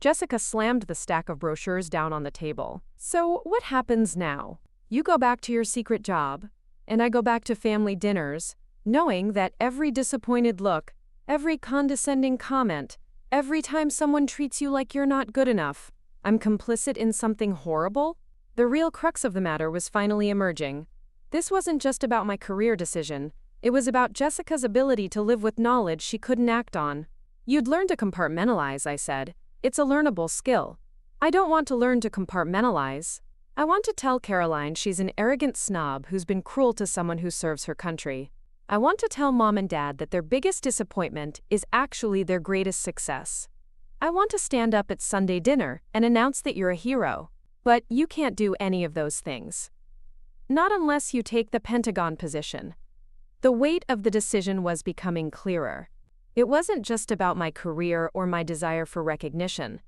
Jessica slammed the stack of brochures down on the table. So, what happens now? You go back to your secret job, and I go back to family dinners, knowing that every disappointed look, every condescending comment, every time someone treats you like you're not good enough, I'm complicit in something horrible? The real crux of the matter was finally emerging. This wasn't just about my career decision. It was about Jessica's ability to live with knowledge she couldn't act on. You'd learn to compartmentalize, I said. It's a learnable skill. I don't want to learn to compartmentalize. I want to tell Caroline she's an arrogant snob who's been cruel to someone who serves her country. I want to tell Mom and Dad that their biggest disappointment is actually their greatest success. I want to stand up at Sunday dinner and announce that you're a hero. But you can't do any of those things. Not unless you take the Pentagon position. The weight of the decision was becoming clearer. It wasn't just about my career or my desire for recognition.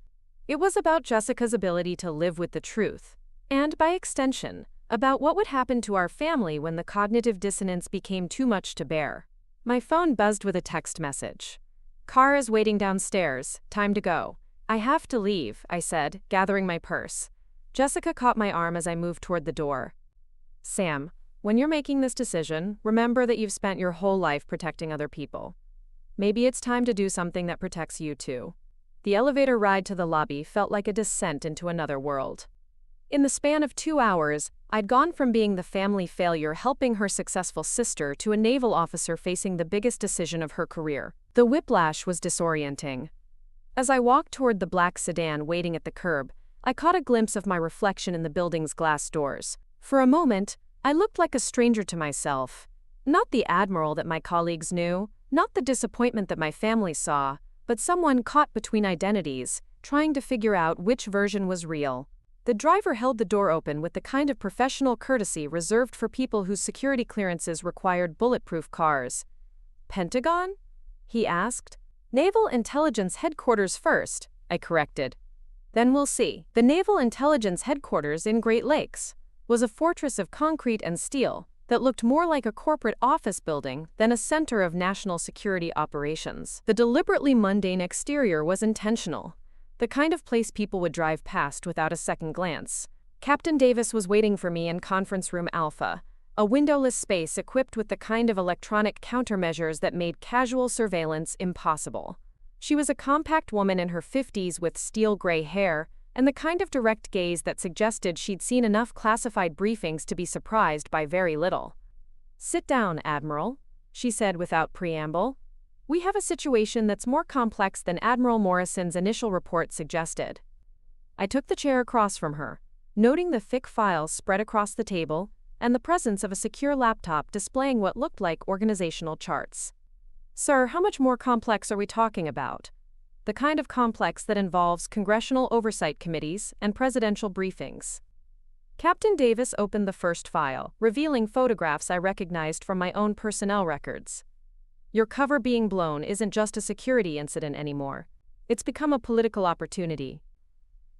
It was about Jessica's ability to live with the truth. And, by extension, about what would happen to our family when the cognitive dissonance became too much to bear. My phone buzzed with a text message. "Car is waiting downstairs. Time to go." "I have to leave," I said, gathering my purse. Jessica caught my arm as I moved toward the door. "Sam, when you're making this decision, remember that you've spent your whole life protecting other people. Maybe it's time to do something that protects you too." The elevator ride to the lobby felt like a descent into another world. In the span of 2 hours, I'd gone from being the family failure helping her successful sister to a naval officer facing the biggest decision of her career. The whiplash was disorienting. As I walked toward the black sedan waiting at the curb, I caught a glimpse of my reflection in the building's glass doors. For a moment, I looked like a stranger to myself. Not the Admiral that my colleagues knew, not the disappointment that my family saw, but someone caught between identities, trying to figure out which version was real. The driver held the door open with the kind of professional courtesy reserved for people whose security clearances required bulletproof cars. "Pentagon?" he asked. "Naval Intelligence Headquarters first," I corrected. "Then we'll see." The Naval Intelligence Headquarters in Great Lakes was a fortress of concrete and steel that looked more like a corporate office building than a center of national security operations. The deliberately mundane exterior was intentional. The kind of place people would drive past without a second glance. Captain Davis was waiting for me in Conference Room Alpha, a windowless space equipped with the kind of electronic countermeasures that made casual surveillance impossible. She was a compact woman in her 50s with steel gray hair, and the kind of direct gaze that suggested she'd seen enough classified briefings to be surprised by very little. "Sit down, Admiral," she said without preamble. "We have a situation that's more complex than Admiral Morrison's initial report suggested." I took the chair across from her, noting the thick files spread across the table and the presence of a secure laptop displaying what looked like organizational charts. Sir, how much more complex are we talking about? The kind of complex that involves congressional oversight committees and presidential briefings. Captain Davis opened the first file, revealing photographs I recognized from my own personnel records. Your cover being blown isn't just a security incident anymore. It's become a political opportunity.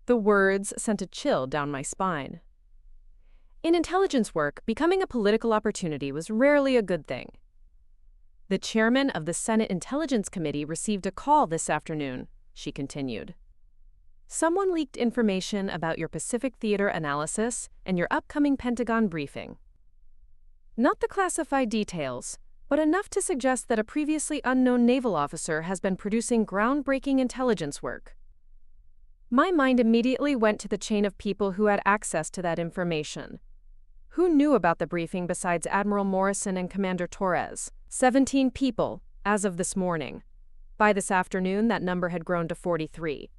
The words sent a chill down my spine. In intelligence work, becoming a political opportunity was rarely a good thing. The chairman of the Senate Intelligence Committee received a call this afternoon, she continued. Someone leaked information about your Pacific Theater analysis and your upcoming Pentagon briefing. Not the classified details, but enough to suggest that a previously unknown naval officer has been producing groundbreaking intelligence work. My mind immediately went to the chain of people who had access to that information. Who knew about the briefing besides Admiral Morrison and Commander Torres? 17 people, as of this morning. By this afternoon, that number had grown to 43.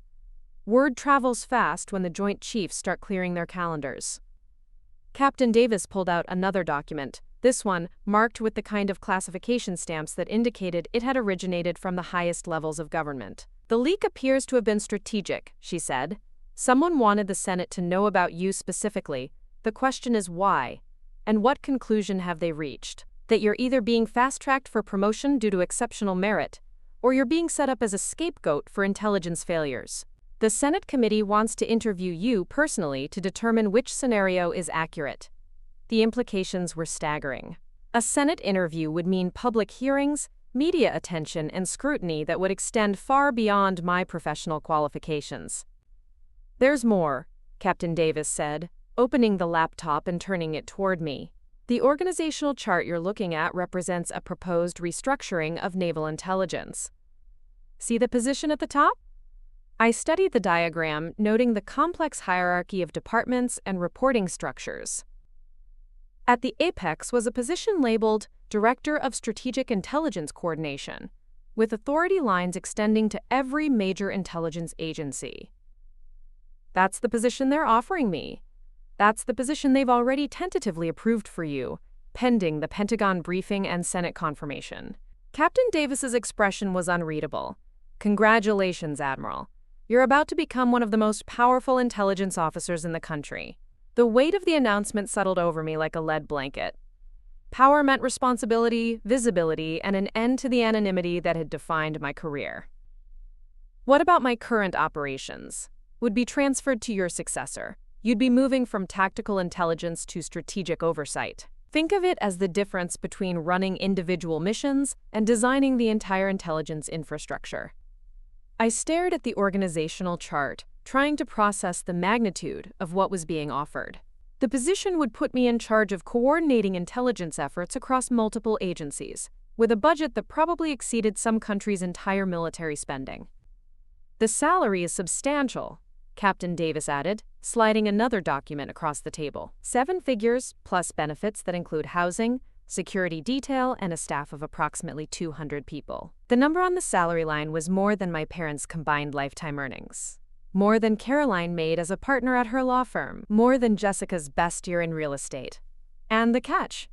Word travels fast when the Joint Chiefs start clearing their calendars. Captain Davis pulled out another document, this one marked with the kind of classification stamps that indicated it had originated from the highest levels of government. The leak appears to have been strategic, she said. Someone wanted the Senate to know about you specifically. The question is why, and what conclusion have they reached? That you're either being fast-tracked for promotion due to exceptional merit, or you're being set up as a scapegoat for intelligence failures. The Senate committee wants to interview you personally to determine which scenario is accurate. The implications were staggering. A Senate interview would mean public hearings, media attention, and scrutiny that would extend far beyond my professional qualifications. There's more, Captain Davis said, opening the laptop and turning it toward me. The organizational chart you're looking at represents a proposed restructuring of naval intelligence. See the position at the top? I studied the diagram, noting the complex hierarchy of departments and reporting structures. At the apex was a position labeled Director of Strategic Intelligence Coordination, with authority lines extending to every major intelligence agency. That's the position they're offering me. That's the position they've already tentatively approved for you, pending the Pentagon briefing and Senate confirmation. Captain Davis's expression was unreadable. Congratulations, Admiral. You're about to become one of the most powerful intelligence officers in the country. The weight of the announcement settled over me like a lead blanket. Power meant responsibility, visibility, and an end to the anonymity that had defined my career. What about my current operations? Would be transferred to your successor. You'd be moving from tactical intelligence to strategic oversight. Think of it as the difference between running individual missions and designing the entire intelligence infrastructure. I stared at the organizational chart, trying to process the magnitude of what was being offered. The position would put me in charge of coordinating intelligence efforts across multiple agencies, with a budget that probably exceeded some countries' entire military spending. The salary is substantial, Captain Davis added, sliding another document across the table. 7 figures, plus benefits that include housing, security detail, and a staff of approximately 200 people. The number on the salary line was more than my parents' combined lifetime earnings. More than Caroline made as a partner at her law firm. More than Jessica's best year in real estate. And the catch: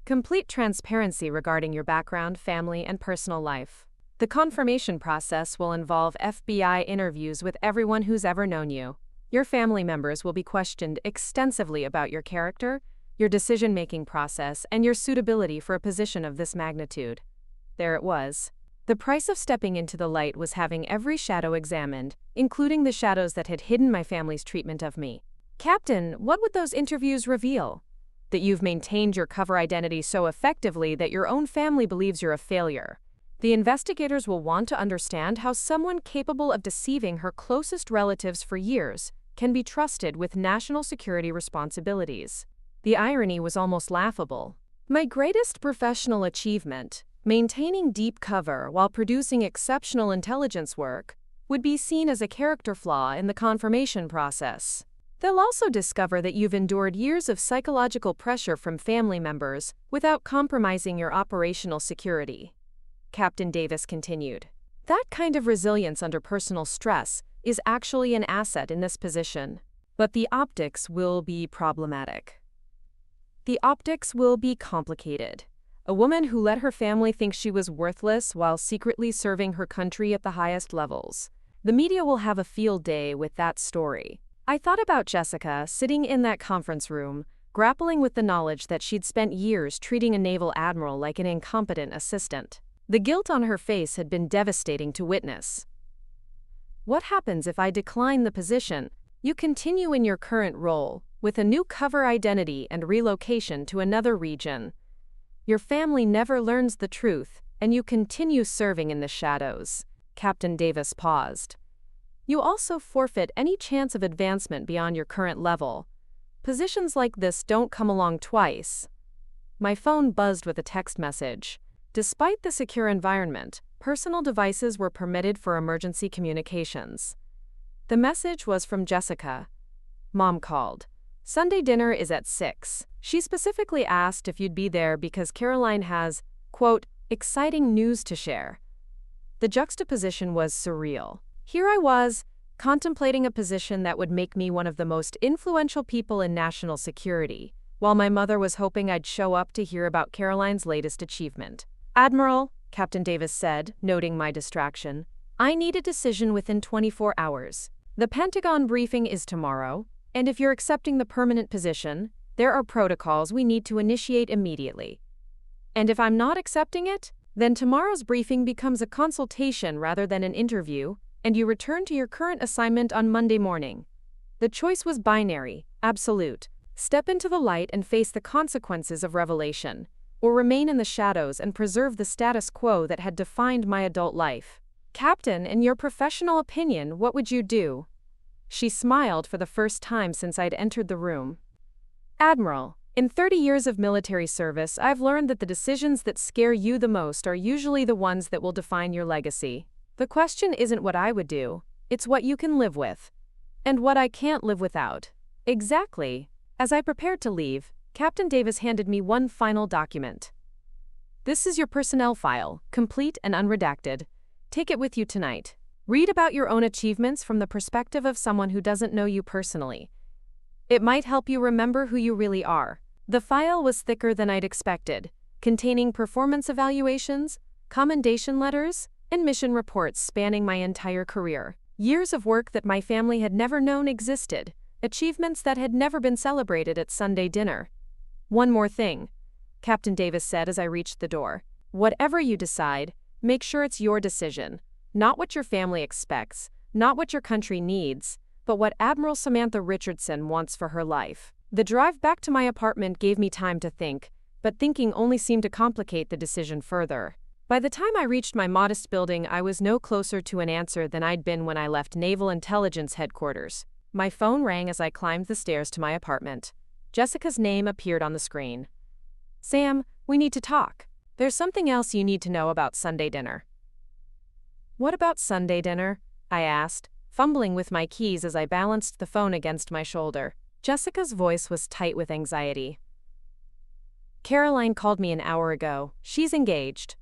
complete transparency regarding your background, family, and personal life. The confirmation process will involve FBI interviews with everyone who's ever known you. Your family members will be questioned extensively about your character, your decision-making process, and your suitability for a position of this magnitude. There it was. The price of stepping into the light was having every shadow examined, including the shadows that had hidden my family's treatment of me. Captain, what would those interviews reveal? That you've maintained your cover identity so effectively that your own family believes you're a failure. The investigators will want to understand how someone capable of deceiving her closest relatives for years can be trusted with national security responsibilities. The irony was almost laughable. My greatest professional achievement, maintaining deep cover while producing exceptional intelligence work, would be seen as a character flaw in the confirmation process. They'll also discover that you've endured years of psychological pressure from family members without compromising your operational security. Captain Davis continued. That kind of resilience under personal stress is actually an asset in this position. But the optics will be problematic. The optics will be complicated. A woman who let her family think she was worthless while secretly serving her country at the highest levels. The media will have a field day with that story. I thought about Jessica sitting in that conference room, grappling with the knowledge that she'd spent years treating a naval admiral like an incompetent assistant. The guilt on her face had been devastating to witness. What happens if I decline the position? You continue in your current role, with a new cover identity and relocation to another region. Your family never learns the truth, and you continue serving in the shadows. Captain Davis paused. You also forfeit any chance of advancement beyond your current level. Positions like this don't come along twice. My phone buzzed with a text message. Despite the secure environment, personal devices were permitted for emergency communications. The message was from Jessica. Mom called. Sunday dinner is at 6. She specifically asked if you'd be there because Caroline has, quote, exciting news to share. The juxtaposition was surreal. Here I was, contemplating a position that would make me one of the most influential people in national security, while my mother was hoping I'd show up to hear about Caroline's latest achievement. Admiral, Captain Davis said, noting my distraction, I need a decision within 24 hours. The Pentagon briefing is tomorrow, and if you're accepting the permanent position, there are protocols we need to initiate immediately. And if I'm not accepting it, then tomorrow's briefing becomes a consultation rather than an interview, and you return to your current assignment on Monday morning. The choice was binary, absolute. Step into the light and face the consequences of revelation, or remain in the shadows and preserve the status quo that had defined my adult life. Captain, in your professional opinion, what would you do? She smiled for the first time since I'd entered the room. Admiral, in 30 years of military service, I've learned that the decisions that scare you the most are usually the ones that will define your legacy. The question isn't what I would do, it's what you can live with. And what I can't live without. Exactly. As I prepared to leave, Captain Davis handed me one final document. This is your personnel file, complete and unredacted. Take it with you tonight. Read about your own achievements from the perspective of someone who doesn't know you personally. It might help you remember who you really are. The file was thicker than I'd expected, containing performance evaluations, commendation letters, and mission reports spanning my entire career. Years of work that my family had never known existed, achievements that had never been celebrated at Sunday dinner. One more thing, Captain Davis said as I reached the door. Whatever you decide, make sure it's your decision. Not what your family expects, not what your country needs, but what Admiral Samantha Richardson wants for her life. The drive back to my apartment gave me time to think, but thinking only seemed to complicate the decision further. By the time I reached my modest building, I was no closer to an answer than I'd been when I left Naval Intelligence Headquarters. My phone rang as I climbed the stairs to my apartment. Jessica's name appeared on the screen. Sam, we need to talk. There's something else you need to know about Sunday dinner. What about Sunday dinner? I asked, fumbling with my keys as I balanced the phone against my shoulder. Jessica's voice was tight with anxiety. Caroline called me an hour ago. She's engaged.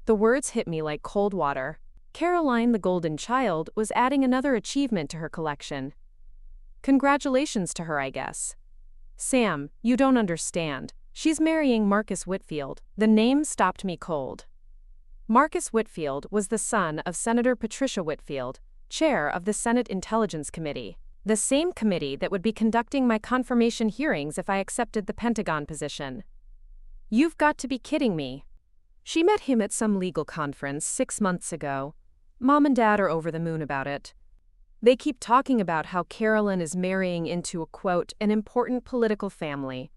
The words hit me like cold water. Caroline, the golden child, was adding another achievement to her collection. Congratulations to her, I guess. Sam, you don't understand. She's marrying Marcus Whitfield. The name stopped me cold. Marcus Whitfield was the son of Senator Patricia Whitfield, chair of the Senate Intelligence Committee, the same committee that would be conducting my confirmation hearings if I accepted the Pentagon position. You've got to be kidding me. She met him at some legal conference 6 months ago. Mom and Dad are over the moon about it. They keep talking about how Carolyn is marrying into a, quote, an important political family.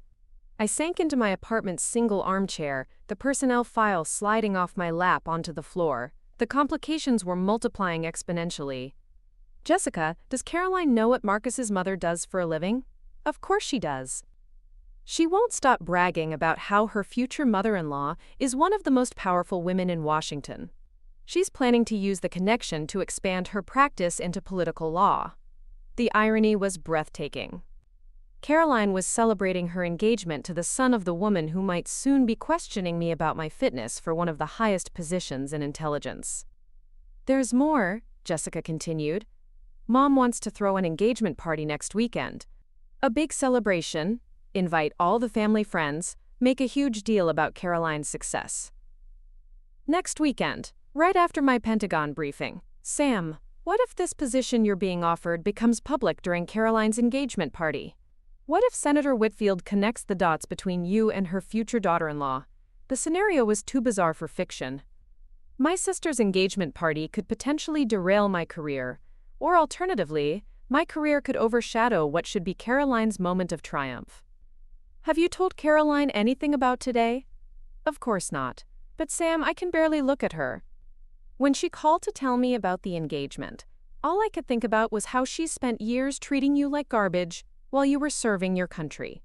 I sank into my apartment's single armchair, the personnel file sliding off my lap onto the floor. The complications were multiplying exponentially. Jessica, does Caroline know what Marcus's mother does for a living? Of course she does. She won't stop bragging about how her future mother-in-law is one of the most powerful women in Washington. She's planning to use the connection to expand her practice into political law. The irony was breathtaking. Caroline was celebrating her engagement to the son of the woman who might soon be questioning me about my fitness for one of the highest positions in intelligence. There's more, Jessica continued. Mom wants to throw an engagement party next weekend. A big celebration. Invite all the family friends, make a huge deal about Caroline's success. Next weekend, right after my Pentagon briefing, Sam, what if this position you're being offered becomes public during Caroline's engagement party? What if Senator Whitfield connects the dots between you and her future daughter-in-law? The scenario was too bizarre for fiction. My sister's engagement party could potentially derail my career, or alternatively, my career could overshadow what should be Caroline's moment of triumph. Have you told Caroline anything about today? Of course not. But Sam, I can barely look at her. When she called to tell me about the engagement, all I could think about was how she spent years treating you like garbage while you were serving your country.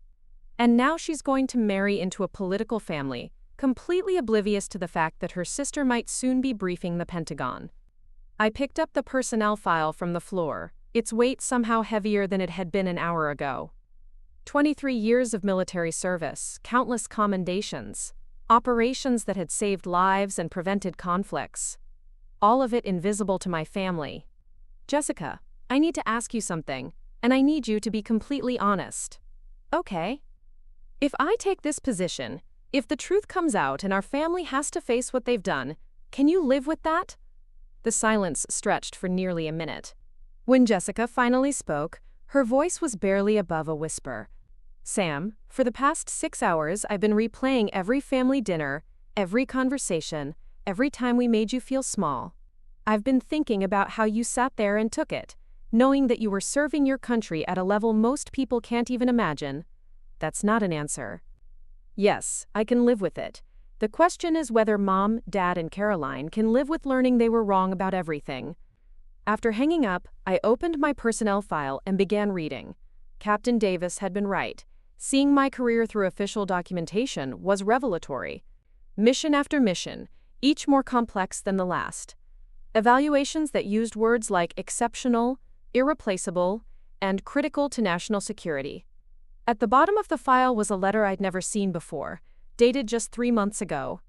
And now she's going to marry into a political family, completely oblivious to the fact that her sister might soon be briefing the Pentagon. I picked up the personnel file from the floor, its weight somehow heavier than it had been an hour ago. 23 years of military service, countless commendations, operations that had saved lives and prevented conflicts. All of it invisible to my family. Jessica, I need to ask you something, and I need you to be completely honest. Okay. If I take this position, if the truth comes out and our family has to face what they've done, can you live with that? The silence stretched for nearly a minute. When Jessica finally spoke, her voice was barely above a whisper. Sam, for the past 6 hours I've been replaying every family dinner, every conversation, every time we made you feel small. I've been thinking about how you sat there and took it, knowing that you were serving your country at a level most people can't even imagine. That's not an answer. Yes, I can live with it. The question is whether Mom, Dad, and Caroline can live with learning they were wrong about everything. After hanging up, I opened my personnel file and began reading. Captain Davis had been right. Seeing my career through official documentation was revelatory. Mission after mission, each more complex than the last. Evaluations that used words like exceptional, irreplaceable, and critical to national security. At the bottom of the file was a letter I'd never seen before, dated just 3 months ago.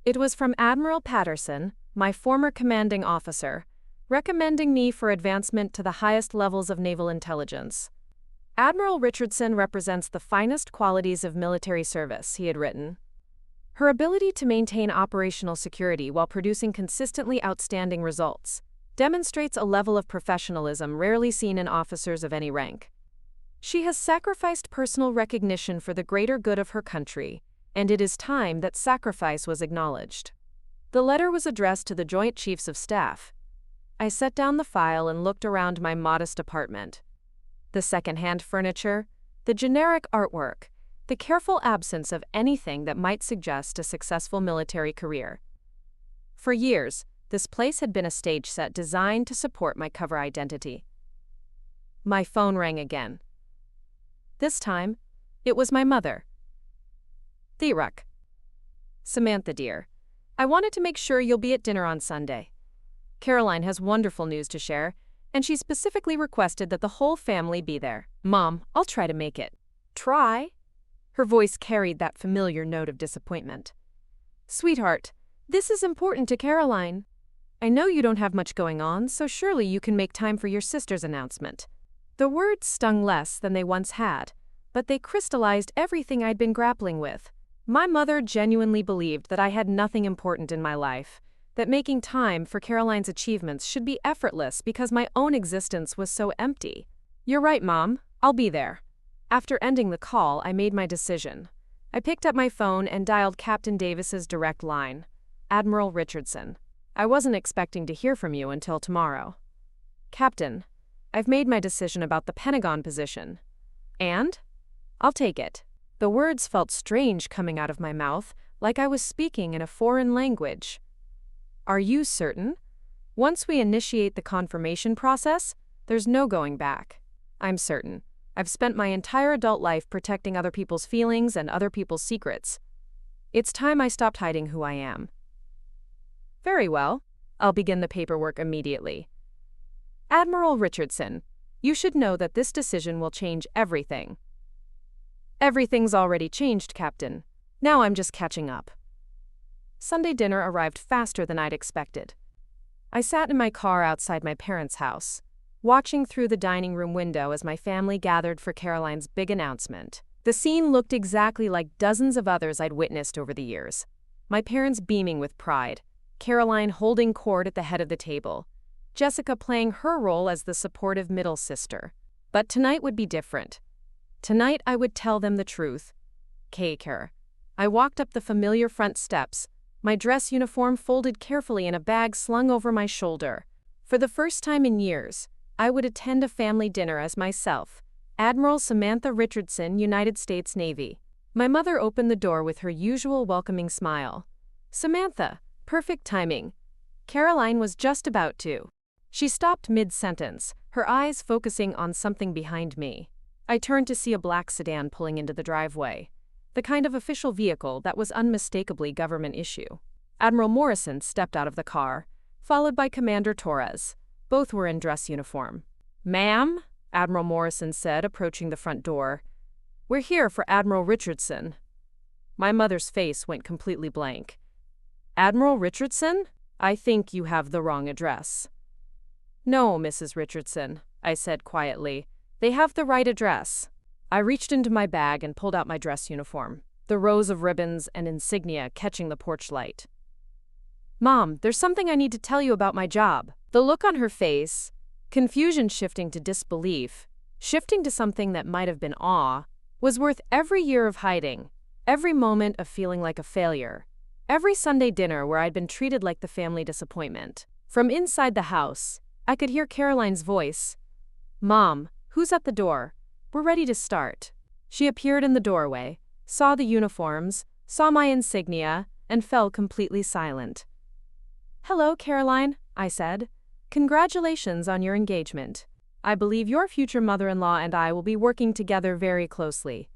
It was from Admiral Patterson, my former commanding officer, recommending me for advancement to the highest levels of naval intelligence. Admiral Richardson represents the finest qualities of military service, he had written. Her ability to maintain operational security while producing consistently outstanding results demonstrates a level of professionalism rarely seen in officers of any rank. She has sacrificed personal recognition for the greater good of her country, and it is time that sacrifice was acknowledged. The letter was addressed to the Joint Chiefs of Staff. I set down the file and looked around my modest apartment. The second-hand furniture, the generic artwork, the careful absence of anything that might suggest a successful military career. For years, this place had been a stage set designed to support my cover identity. My phone rang again. This time, it was my mother. Theruck. Samantha dear, I wanted to make sure you'll be at dinner on Sunday. Caroline has wonderful news to share, and she specifically requested that the whole family be there. Mom, I'll try to make it. Try? Her voice carried that familiar note of disappointment. Sweetheart, this is important to Caroline. I know you don't have much going on, so surely you can make time for your sister's announcement. The words stung less than they once had, but they crystallized everything I'd been grappling with. My mother genuinely believed that I had nothing important in my life, that making time for Caroline's achievements should be effortless because my own existence was so empty. You're right, Mom. I'll be there. After ending the call, I made my decision. I picked up my phone and dialed Captain Davis's direct line. Admiral Richardson. I wasn't expecting to hear from you until tomorrow. Captain, I've made my decision about the Pentagon position. And? I'll take it. The words felt strange coming out of my mouth, like I was speaking in a foreign language. Are you certain? Once we initiate the confirmation process, there's no going back. I'm certain. I've spent my entire adult life protecting other people's feelings and other people's secrets. It's time I stopped hiding who I am. Very well. I'll begin the paperwork immediately. Admiral Richardson, you should know that this decision will change everything. Everything's already changed, Captain. Now I'm just catching up. Sunday dinner arrived faster than I'd expected. I sat in my car outside my parents' house, watching through the dining room window as my family gathered for Caroline's big announcement. The scene looked exactly like dozens of others I'd witnessed over the years. My parents beaming with pride, Caroline holding court at the head of the table, Jessica playing her role as the supportive middle sister. But tonight would be different. Tonight I would tell them the truth. Cake her. I walked up the familiar front steps, my dress uniform folded carefully in a bag slung over my shoulder. For the first time in years, I would attend a family dinner as myself, Admiral Samantha Richardson, United States Navy. My mother opened the door with her usual welcoming smile. Samantha, perfect timing. Caroline was just about to. She stopped mid-sentence, her eyes focusing on something behind me. I turned to see a black sedan pulling into the driveway, the kind of official vehicle that was unmistakably government issue. Admiral Morrison stepped out of the car, followed by Commander Torres. Both were in dress uniform. "Ma'am," Admiral Morrison said, approaching the front door, "we're here for Admiral Richardson." My mother's face went completely blank. "Admiral Richardson? I think you have the wrong address." "No, Mrs. Richardson," I said quietly. "They have the right address." I reached into my bag and pulled out my dress uniform, the rows of ribbons and insignia catching the porch light. "Mom, there's something I need to tell you about my job." The look on her face, confusion shifting to disbelief, shifting to something that might have been awe, was worth every year of hiding, every moment of feeling like a failure, every Sunday dinner where I'd been treated like the family disappointment. From inside the house, I could hear Caroline's voice. "Mom, who's at the door? We're ready to start." She appeared in the doorway, saw the uniforms, saw my insignia, and fell completely silent. "Hello, Caroline," I said. "Congratulations on your engagement. I believe your future mother-in-law and I will be working together very closely."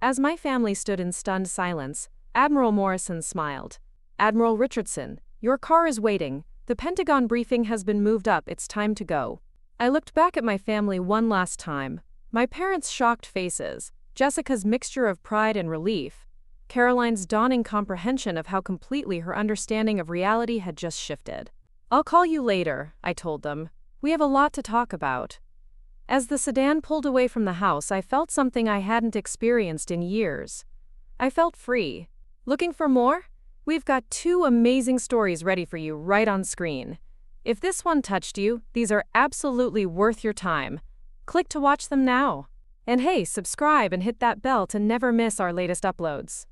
As my family stood in stunned silence, Admiral Morrison smiled. "Admiral Richardson, your car is waiting. The Pentagon briefing has been moved up. It's time to go." I looked back at my family one last time. My parents' shocked faces, Jessica's mixture of pride and relief, Caroline's dawning comprehension of how completely her understanding of reality had just shifted. "I'll call you later," I told them. "We have a lot to talk about." As the sedan pulled away from the house, I felt something I hadn't experienced in years. I felt free. Looking for more? We've got 2 amazing stories ready for you right on screen. If this one touched you, these are absolutely worth your time. Click to watch them now. And hey, subscribe and hit that bell to never miss our latest uploads.